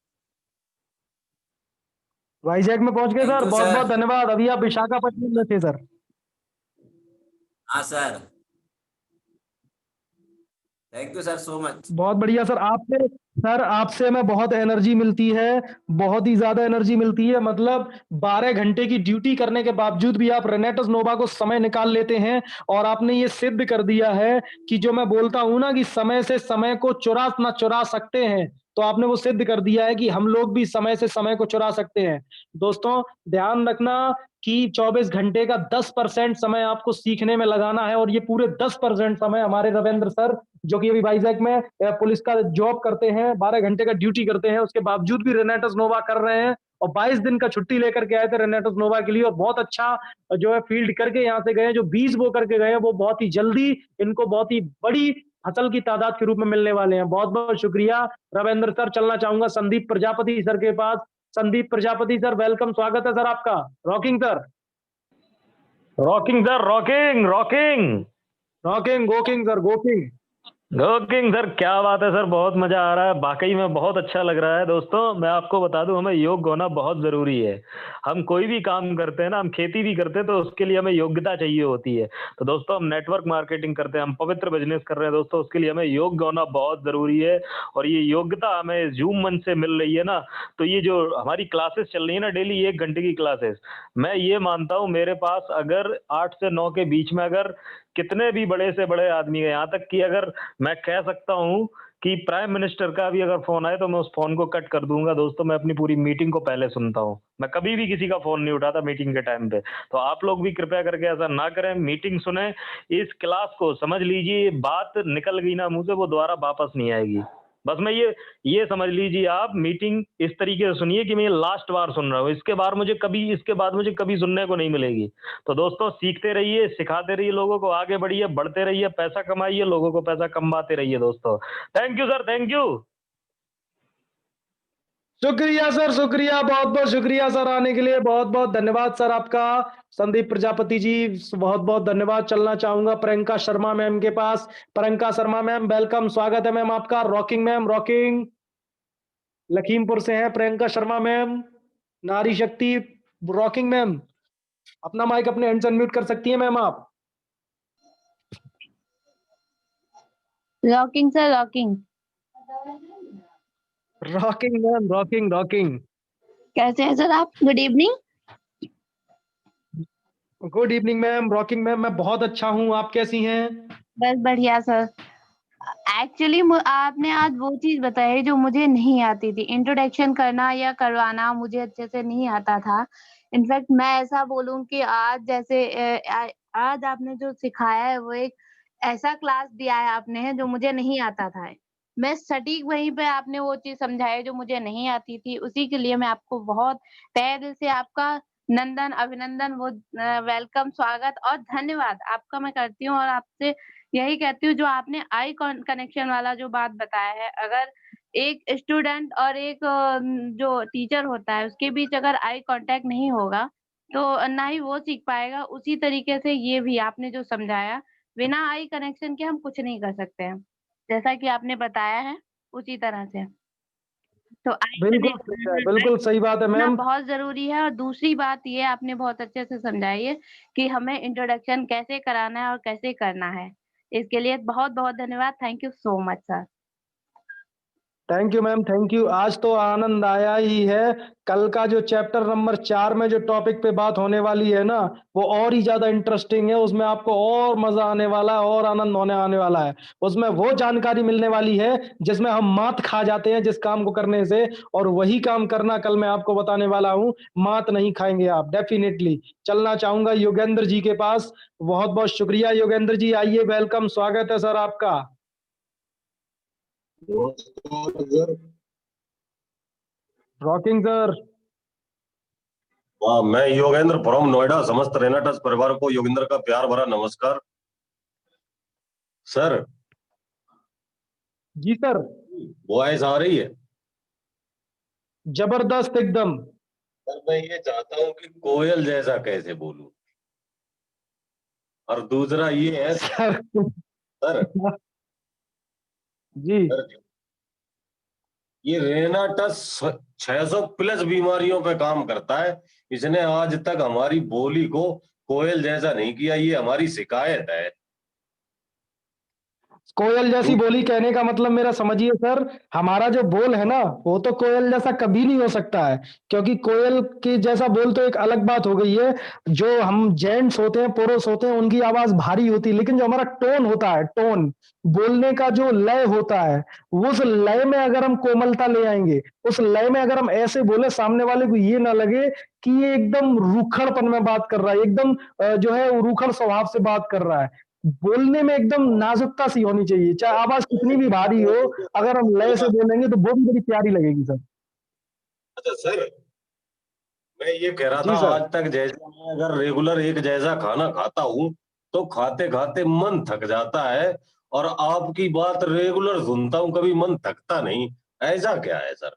[SPEAKER 1] वाईजैक में पहुंच गए
[SPEAKER 10] थैंक
[SPEAKER 1] सर,
[SPEAKER 10] यू
[SPEAKER 1] बहुत बहुत
[SPEAKER 10] सर।
[SPEAKER 1] धन्यवाद। अभी आप विशाखापट्टनम में थे सर।
[SPEAKER 10] हाँ sir, thank you sir so much.
[SPEAKER 1] बहुत बढ़िया सर। आपसे हमें बहुत एनर्जी मिलती है, बहुत ही ज्यादा एनर्जी मिलती है। मतलब 12 घंटे की ड्यूटी करने के बावजूद भी आप रेनेटोस नोवा को समय निकाल लेते हैं, और आपने ये सिद्ध कर दिया है कि जो मैं बोलता हूं ना कि समय से समय को चुरा सकते हैं, तो आपने वो सिद्ध कर दिया है कि हम लोग भी समय से समय को चुरा सकते हैं। दोस्तों ध्यान रखना कि 24 घंटे का 10% समय आपको सीखने में लगाना है, और ये पूरे 10% समय हमारे रविंद्र सर, जो कि अभी वाइजैक में पुलिस का जॉब करते हैं, 12 घंटे का ड्यूटी करते हैं, उसके बावजूद भी रेनेटोस नोवा कर रहे हैं, और 22 दिन का छुट्टी लेकर के आए थे रेनेटोस नोवा के लिए, और बहुत अच्छा जो है फील्ड करके यहाँ से गए। जो बीज बो करके गए वो बहुत ही जल्दी इनको बहुत ही बड़ी फसल की तादाद के रूप में मिलने वाले हैं। बहुत बहुत शुक्रिया रविंद्र सर। चलना चाहूंगा संदीप प्रजापति सर के पास। संदीप प्रजापति सर, वेलकम, स्वागत है सर आपका। Rocking sir.
[SPEAKER 11] Rocking sir, rocking rocking
[SPEAKER 1] rocking go king sir, go king.
[SPEAKER 11] Rocking sir, क्या बात है सर, बहुत मजा आ रहा है, वाकई में बहुत अच्छा लग रहा है। दोस्तों मैं आपको बता दूं, हमें योग्य होना बहुत जरूरी है। हम कोई भी काम करते हैं ना, हम खेती भी करते हैं, तो उसके लिए हमें योग्यता चाहिए होती है। तो दोस्तों हम नेटवर्क मार्केटिंग करते हैं, हम पवित्र बिजनेस कर रहे हैं दोस्तों, उसके लिए हमें योग्य होना बहुत जरूरी है। और ये योग्यता हमें जूम मंच से मिल रही है ना, तो ये जो हमारी क्लासेस चल रही है ना, डेली 1 घंटे की क्लासेस, मैं ये मानता हूँ मेरे पास अगर 8 से 9 के बीच में अगर कितने भी बड़े से बड़े आदमी है, यहाँ तक कि अगर मैं कह सकता हूँ कि प्राइम मिनिस्टर का भी अगर फोन आए तो मैं उस फोन को कट कर दूंगा। दोस्तों मैं अपनी पूरी मीटिंग को पहले सुनता हूँ, मैं कभी भी किसी का फोन नहीं उठाता मीटिंग के टाइम पे। तो आप लोग भी कृपया करके ऐसा ना करें, मीटिंग सुने, इस क्लास को समझ लीजिए। बात निकल गई ना मुंह से, वो दोबारा वापस नहीं आएगी। बस मैं ये समझ लीजिए, आप मीटिंग इस तरीके से सुनिए कि मैं ये लास्ट बार सुन रहा हूँ, इसके बाद मुझे कभी सुनने को नहीं मिलेगी। तो दोस्तों सीखते रहिए, सिखाते रहिए, लोगों को आगे बढ़िए, बढ़ते रहिए, पैसा कमाइए, लोगों को पैसा कमाते रहिए दोस्तों। Thank you sir, thank you.
[SPEAKER 1] शुक्रिया सर, शुक्रिया, बहुत बहुत शुक्रिया सर आने के लिए। बहुत बहुत धन्यवाद सर आपका। संदीप प्रजापति जी बहुत बहुत धन्यवाद। चलना चाहूंगा प्रियंका शर्मा मैम के पास। प्रियंका शर्मा मैम, वेलकम, स्वागत है मैम आपका। Rocking ma'am, rocking. लखीमपुर से हैं प्रियंका शर्मा मैम, नारी शक्ति। रॉकिंग मैम, अपना माइक अपने हैंड से अनम्यूट कर सकती है मैम आप।
[SPEAKER 9] Rocking sir, rocking.
[SPEAKER 1] Rocking ma'am, rocking rocking.
[SPEAKER 9] कैसे हैं सर आप? Good evening.
[SPEAKER 1] Good evening ma'am. Rocking ma'am, मैं बहुत अच्छा हूँ, आप कैसी हैं?
[SPEAKER 9] बस बढ़िया सर। एक्चुअली आपने आज वो चीज बताई जो मुझे नहीं आती थी, इंट्रोडक्शन करना या करवाना मुझे अच्छे से नहीं आता था। इनफैक्ट मैं ऐसा बोलूं कि आज जैसे आज आपने जो सिखाया है वो एक ऐसा क्लास दिया है आपने जो मुझे नहीं आता था। मैं सटीक वहीं पे आपने वो चीज समझाई जो मुझे नहीं आती थी, उसी के लिए मैं आपको बहुत तहे दिल से आपका नंदन अभिनंदन वो वेलकम, स्वागत और धन्यवाद आपका मैं करती हूँ। और आपसे यही कहती हूँ, जो आपने आई कनेक्शन वाला जो बात बताया है, अगर एक स्टूडेंट और एक जो टीचर होता है उसके बीच अगर आई कांटेक्ट नहीं होगा तो ना ही वो सीख पाएगा। उसी तरीके से ये भी आपने जो समझाया, बिना आई कनेक्शन के हम कुछ नहीं कर सकते हैं, जैसा कि आपने बताया है उसी तरह से। तो आई
[SPEAKER 1] बिल्कुल सही है, बिल्कुल सही बात है मैम।
[SPEAKER 9] बहुत जरूरी है। और दूसरी बात ये आपने बहुत अच्छे से समझाई है कि हमें इंट्रोडक्शन कैसे कराना है और कैसे करना है। इसके लिए बहुत बहुत धन्यवाद। Thank you so much sir.
[SPEAKER 1] Thank you ma'am, thank you. आज तो आनंद आया ही है। कल का जो चैप्टर नंबर 4 में जो टॉपिक पे बात होने वाली है ना, वो और ही ज्यादा इंटरेस्टिंग है। उसमें आपको और मजा आने वाला है और आनंद आने वाला है। उसमें वो जानकारी मिलने वाली है जिसमें हम मात खा जाते हैं जिस काम को करने से, और वही काम करना कल मैं आपको बताने वाला हूँ। मात नहीं खाएंगे आप डेफिनेटली। चलना चाहूंगा योगेंद्र जी के पास। बहुत बहुत शुक्रिया योगेंद्र जी, आइए, वेलकम, स्वागत है सर आपका। Rocking sir.
[SPEAKER 12] वाह, मैं योगेंद्र फ्रॉम नोएडा, समस्त रेनाटस परिवार को योगेंद्र का प्यार भरा नमस्कार। सर
[SPEAKER 1] जी सर।
[SPEAKER 12] वॉइस आ रही है?
[SPEAKER 1] जबरदस्त एकदम।
[SPEAKER 12] सर मैं ये चाहता हूँ कि कोयल जैसा कैसे बोलूं, और दूसरा ये है
[SPEAKER 1] सर
[SPEAKER 12] सर
[SPEAKER 1] जी
[SPEAKER 12] सर, ये रेनाटस 600 प्लस बीमारियों पे काम करता है। इसने आज तक हमारी बोली को कोयल जैसा नहीं किया, ये हमारी शिकायत है।
[SPEAKER 1] कोयल जैसी बोली कहने का मतलब मेरा समझिए सर, हमारा जो बोल है ना वो तो कोयल जैसा कभी नहीं हो सकता है, क्योंकि कोयल के जैसा बोल तो एक अलग बात हो गई है। जो हम जेंट्स होते हैं, पुरुष होते हैं, उनकी आवाज भारी होती है, लेकिन जो हमारा टोन होता है, टोन बोलने का जो लय होता है, उस लय में अगर हम कोमलता ले आएंगे, उस लय में अगर हम ऐसे बोले सामने वाले को ये ना लगे कि ये एकदम रूखड़पन में बात कर रहा है, एकदम जो है वो रूखड़ स्वभाव से बात कर रहा है। बोलने में एकदम नाजुकता सी होनी चाहिए, चाहे आवाज कितनी भी भारी हो, अगर हम लय से बोलेंगे तो वो भी बड़ी प्यारी लगेगी सर।
[SPEAKER 12] अच्छा सर, मैं ये कह रहा था,
[SPEAKER 1] जी सर।
[SPEAKER 12] आज तक जैसे मैं अगर रेगुलर एक जैसा खाना खाता हूँ तो खाते खाते मन थक जाता है, और आपकी बात रेगुलर सुनता हूँ कभी मन थकता नहीं। ऐसा क्या है सर?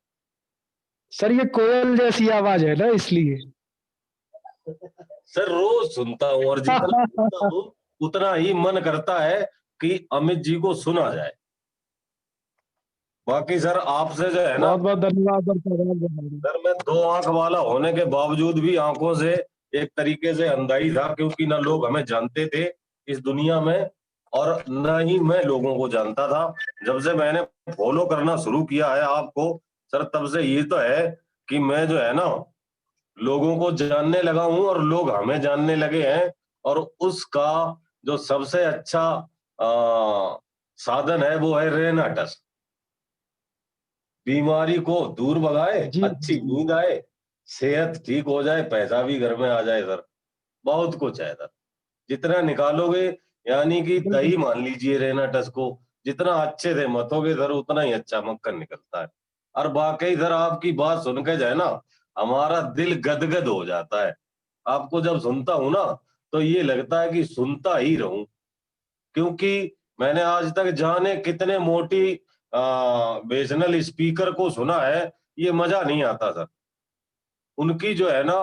[SPEAKER 1] सर ये कोयल जैसी आवाज है ना, इसलिए।
[SPEAKER 12] सर रोज सुनता हूँ, और जितना सुनता हूँ उतना ही मन करता है कि अमित जी को सुना जाए। बाकी सर आपसे जो है ना,
[SPEAKER 1] बहुत बहुत धन्यवाद
[SPEAKER 12] सर मैं 2 आंख वाला होने के बावजूद भी आंखों से एक तरीके से अंधा ही था, क्योंकि ना लोग हमें जानते थे इस दुनिया में, और न ही मैं लोगों को जानता था। जब से मैंने फॉलो करना शुरू किया है आपको सर, तब से ये तो है कि मैं जो है ना लोगों को जानने लगा हूं, और लोग हमें जानने लगे हैं। और उसका जो सबसे अच्छा साधन है वो है रेनाटस। बीमारी को दूर भगाए,
[SPEAKER 1] जी
[SPEAKER 12] अच्छी नींद आए, सेहत ठीक हो जाए, पैसा भी घर में आ जाए सर। बहुत कुछ है सर, जितना निकालोगे, यानी कि दही मान लीजिए रेनाटस को, जितना अच्छे से मतोगे सर उतना ही अच्छा मक्खन निकलता है। और वाकई सर आपकी बात सुन के जो है ना हमारा दिल गदगद हो जाता है। आपको जब सुनता हूं ना तो ये लगता है कि सुनता ही रहूं, क्योंकि मैंने आज तक जाने कितने मोटिवेशनल स्पीकर को सुना है, ये मजा नहीं आता सर। उनकी जो है ना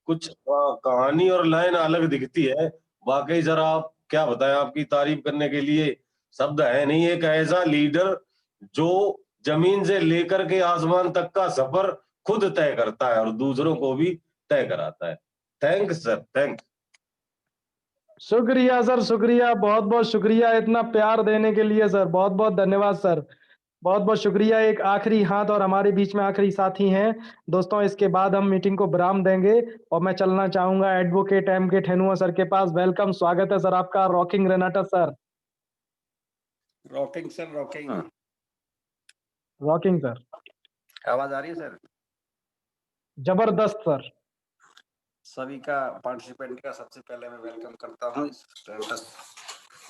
[SPEAKER 12] कुछ कहानी और लाइन अलग दिखती है। वाकई सर आप क्या बताएं, आपकी तारीफ करने के लिए शब्द है नहीं। एक ऐसा लीडर जो जमीन से लेकर के आसमान तक का सफर खुद तय करता है और दूसरों को भी तय कराता है। Thanks sir, thanks.
[SPEAKER 1] शुक्रिया सर, शुक्रिया, बहुत बहुत शुक्रिया इतना प्यार देने के लिए सर, बहुत बहुत धन्यवाद सर, बहुत बहुत शुक्रिया। एक आखिरी हाथ और हमारे बीच में आखिरी साथी हैं दोस्तों, इसके बाद हम मीटिंग को विराम देंगे और मैं चलना चाहूंगा एडवोकेट M.K. ठेनुआ सर के पास। वेलकम, स्वागत है सर आपका rocking Renata sir.
[SPEAKER 13] Rocking sir, rocking.
[SPEAKER 1] Rocking sir,
[SPEAKER 13] आवाज आ रही है सर?
[SPEAKER 1] जबरदस्त सर।
[SPEAKER 13] सभी का पार्टिसिपेंट का सबसे पहले मैं वेलकम करता हूँ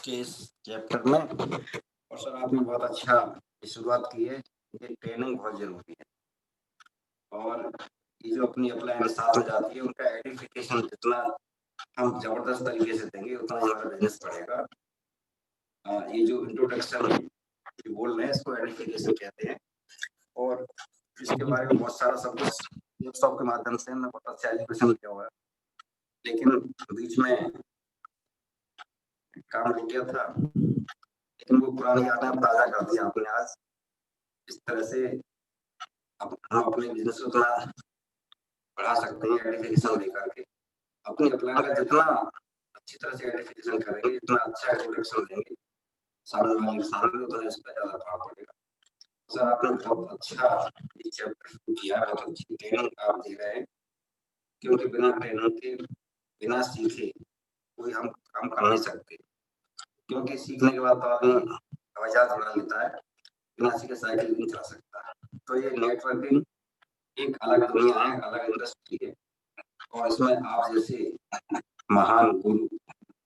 [SPEAKER 13] के इस चैप्टर में। और सर आपने बहुत अच्छा शुरुआत की है, ये ट्रेनिंग बहुत जरूरी है, और ये जो अपनी अपलाइन साथ में जाती है उनका आइडेंटिफिकेशन जितना हम जबरदस्त तरीके से देंगे उतना हमारा बिजनेस बढ़ेगा। ये जो इंट्रोडक्शन बोल रहे हैं इसको आइडेंटिफिकेशन कहते हैं, और इसके बारे में बहुत सारा सब कुछ वर्कशॉप के माध्यम से मैं बहुत अच्छा एजुकेशन किया हुआ है, लेकिन बीच में काम रुक गया था, लेकिन वो पुरानी यादें ताजा कर दी आपने आज। इस तरह से हम अपने बिजनेस को थोड़ा बढ़ा सकते हैं आइडेंटिफिकेशन लेकर के। अपनी अपलाइन का जितना अच्छी तरह से आइडेंटिफिकेशन करेंगे, जितना अच्छा इंट्रोडक्शन देंगे सामने वाले के सामने, उतना इस पर ज्यादा प्रभाव पड़ेगा। सर आपने बहुत अच्छा चैप्टर शुरू किया, बहुत अच्छी ट्रेनिंग आप दे रहे हैं, क्योंकि बिना ट्रेनिंग के, बिना सीखे कोई हम काम कर नहीं सकते, क्योंकि सीखने के बाद तो आदमी हवाई जहाज उड़ा लेता है, बिना सीखे साइकिल नहीं चला सकता। तो ये नेटवर्किंग एक अलग दुनिया है, अलग इंडस्ट्री है, और इसमें आप जैसे महान गुरु,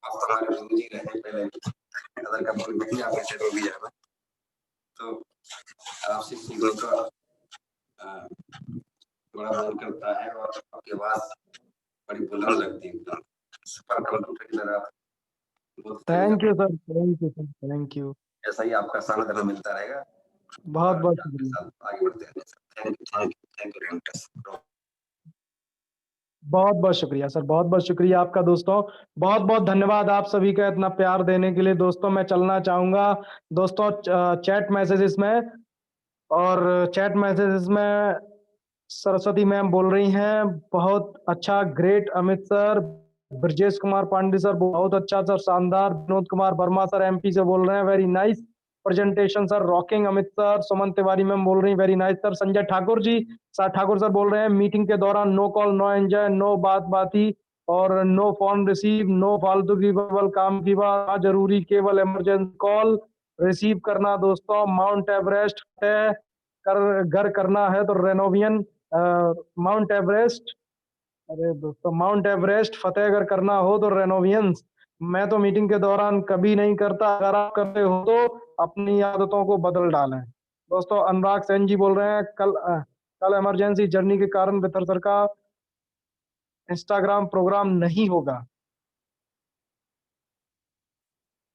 [SPEAKER 13] आप हमारे गुरु जी रहे पहले, अदर कंपनी में भी आप ऐसे लोग भी जाना, तो आपसे सीखने का बड़ा मन करता है और आपकी आवाज बड़ी बुलंद लगती है एकदम सुपर कंप्यूटर की तरह आप बोलते रहेगा।
[SPEAKER 1] Thank you sir, thank you sir, thank you.
[SPEAKER 13] ऐसा ही आपका साथ हमें मिलता रहेगा।
[SPEAKER 1] बहुत बहुत
[SPEAKER 13] आपके
[SPEAKER 1] शुक्रिया,
[SPEAKER 13] साथ आगे बढ़ते रहेंगे सर। थैंक यू वेरी
[SPEAKER 1] बहुत बहुत शुक्रिया सर, बहुत बहुत शुक्रिया आपका दोस्तों। बहुत बहुत धन्यवाद आप सभी का इतना प्यार देने के लिए। दोस्तों मैं चलना चाहूंगा दोस्तों चैट मैसेजेस में, और चैट मैसेजेस में सरस्वती मैम बोल रही हैं बहुत अच्छा, great Amit sir. Brajesh Kumar Pandey sir बहुत अच्छा सर, शानदार। विनोद कुमार वर्मा सर एमपी से बोल रहे हैं very nice presentation sir, rocking Amit sir. Suman Tiwari ma'am बोल रही हैं very nice sir. Sanjay Thakur ji Thakur sir बोल रहे हैं मीटिंग के दौरान no call no enjoy no बात बाती और नो फोन रिसीव, नो फालतू की केवल काम की बात, जरूरी केवल इमरजेंसी कॉल रिसीव करना। दोस्तों माउंट एवरेस्ट है कर घर करना है तो रेनोवियन माउंट एवरेस्ट, अरे दोस्तों माउंट एवरेस्ट फतेहगढ़ करना हो तो रेनोवियंस। मैं तो मीटिंग के दौरान कभी नहीं करता, अगर आप करते हो तो अपनी आदतों को बदल डालें। दोस्तों अनुराग सेन जी बोल रहे हैं कल इमरजेंसी जर्नी के कारण बेहतर सर का इंस्टाग्राम प्रोग्राम नहीं होगा।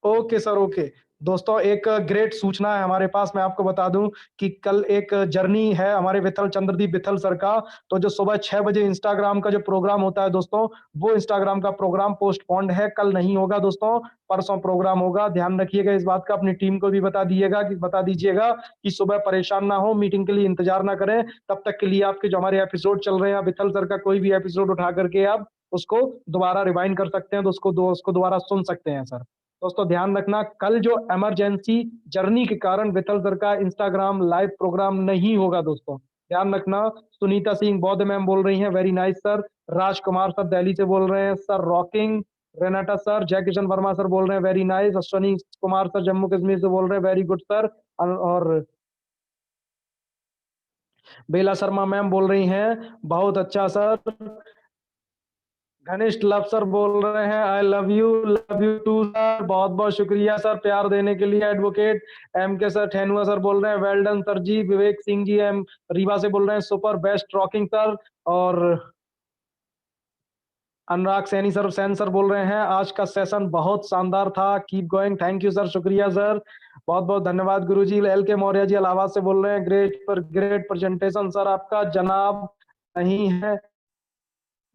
[SPEAKER 1] Okay sir, okay. दोस्तों एक ग्रेट सूचना है हमारे पास, मैं आपको बता दूं कि कल एक जर्नी है हमारे विथल चंद्रदीप विथल सर का, तो जो सुबह 6 बजे इंस्टाग्राम का जो प्रोग्राम होता है दोस्तों, वो इंस्टाग्राम का प्रोग्राम पोस्टपोन्ड है, कल नहीं होगा दोस्तों, परसों प्रोग्राम होगा। ध्यान रखिएगा इस बात का, अपनी टीम को भी बता दीजिएगा कि सुबह परेशान ना हो, मीटिंग के लिए इंतजार ना करें। तब तक के लिए आपके जो हमारे एपिसोड चल रहे हैं, विथल सर का कोई भी एपिसोड उठा करके आप उसको दोबारा रिवाइंड कर सकते हैं, तो उसको दोबारा सुन सकते हैं सर। दोस्तों ध्यान रखना, कल जो इमरजेंसी जर्नी के कारण विथल सर का इंस्टाग्राम लाइव प्रोग्राम नहीं होगा दोस्तों, ध्यान रखना। सुनीता सिंह बौद्ध मैम बोल रही हैं वेरी नाइस सर। राजकुमार सर दिल्ली से बोल रहे हैं सर रॉकिंग। रेनाटा सर, जय किशन वर्मा सर बोल रहे हैं very nice. Ashwani Kumar sir Jammu Kashmir से बोल रहे हैं वेरी गुड सर। और बेला शर्मा मैम बोल रही हैं बहुत अच्छा सर। घनिष्ठ लव सर बोल रहे हैं I love you too sir. बहुत बहुत शुक्रिया सर प्यार देने के लिए। Advocate M K sir Thenua sir बोल रहे हैं well done sir ji. Vivek Singh ji M Rewa से बोल रहे हैं सुपर बेस्ट रॉकिंग सर। और अनुराग सैनी सर बोल रहे हैं आज का सेशन बहुत शानदार था, keep going. Thank you sir, शुक्रिया सर, बहुत बहुत धन्यवाद गुरुजी। एल के मौर्य जी इलाहाबाद से बोल रहे हैं ग्रेट प्रेजेंटेशन सर आपका। जनाब नहीं है,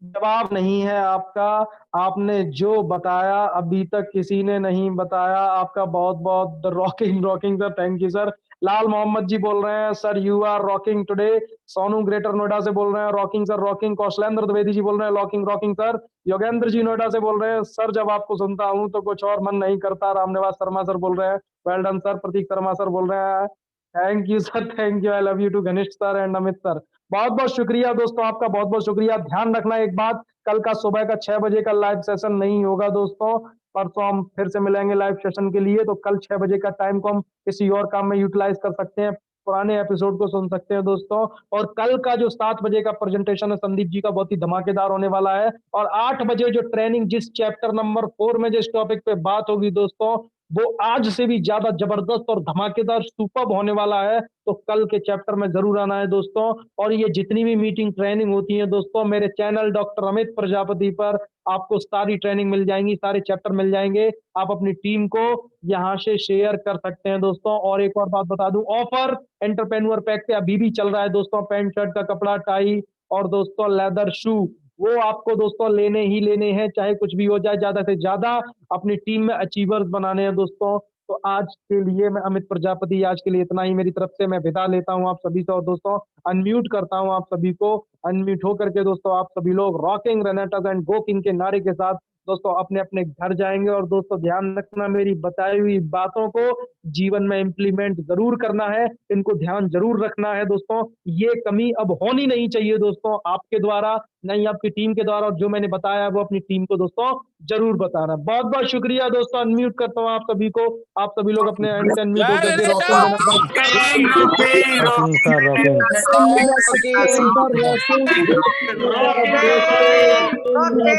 [SPEAKER 1] जवाब नहीं है आपका, आपने जो बताया अभी तक किसी ने नहीं बताया। आपका बहुत बहुत rocking sir, thank you sir. Lal Mohammad ji बोल रहे हैं sir you are rocking today. Sonu greater Noida से बोल रहे हैं rocking sir rocking. Kaushalendra Dwivedi ji बोल रहे हैं रॉकिंग सर। योगेंद्र जी नोएडा से बोल रहे हैं सर जब आपको सुनता हूं तो कुछ और मन नहीं करता। रामनिवास शर्मा सर बोल रहे हैं well done sir. Pratik Sharma sir बोल रहे हैं thank you sir, thank you, I love you too Ghanishth sir and Amit sir. बहुत बहुत शुक्रिया दोस्तों, आपका बहुत बहुत शुक्रिया। ध्यान रखना एक बात, कल का सुबह का 6 बजे का लाइव सेशन नहीं होगा दोस्तों, परसों हम फिर से मिलेंगे लाइव सेशन के लिए। तो कल 6 बजे का टाइम को हम किसी और काम में यूटिलाइज कर सकते हैं, पुराने एपिसोड को सुन सकते हैं दोस्तों। और कल का जो 7 बजे का प्रेजेंटेशन है संदीप जी का, बहुत ही धमाकेदार होने वाला है। और 8 बजे जो ट्रेनिंग जिस चैप्टर नंबर 4 में जिस टॉपिक पे बात होगी दोस्तों, वो आज से भी ज्यादा जबरदस्त और धमाकेदार सुपर्ब होने वाला है। तो कल के चैप्टर में जरूर आना है दोस्तों। और ये जितनी भी मीटिंग ट्रेनिंग होती है दोस्तों, मेरे चैनल डॉक्टर अमित प्रजापति पर आपको सारी ट्रेनिंग मिल जाएंगी, सारे चैप्टर मिल जाएंगे। आप अपनी टीम को यहाँ से शेयर कर सकते हैं दोस्तों। और एक और बात बता दूं, ऑफर एंटरप्रेन्योर पैक पे अभी भी चल रहा है दोस्तों। पैंट शर्ट का कपड़ा, टाई और दोस्तों लेदर शू, वो आपको दोस्तों लेने ही लेने हैं, चाहे कुछ भी हो जाए। ज्यादा से ज्यादा अपनी टीम में अचीवर्स बनाने हैं दोस्तों। तो आज के लिए मैं अमित प्रजापति, आज के लिए इतना ही मेरी तरफ से। मैं विदा लेता हूं आप सभी से और दोस्तों अनम्यूट करता हूं आप सभी को। अनम्यूट होकर के दोस्तों आप सभी लोग रॉकिंग रेनेटास एंड गो किंग के नारे के साथ दोस्तों अपने अपने घर जाएंगे। और दोस्तों ध्यान रखना, मेरी बताई हुई बातों को जीवन में इम्प्लीमेंट जरूर करना है, इनको ध्यान जरूर रखना है दोस्तों। ये कमी अब होनी नहीं चाहिए दोस्तों, आपके द्वारा नहीं, आपकी टीम के द्वारा। जो मैंने बताया वो अपनी टीम को दोस्तों जरूर बताना। बहुत बहुत शुक्रिया दोस्तों, अनम्यूट करता हूँ आप सभी को। आप सभी लोग अपने एंड से अनम्यूट होकर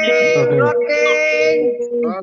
[SPEAKER 1] के रॉकिंग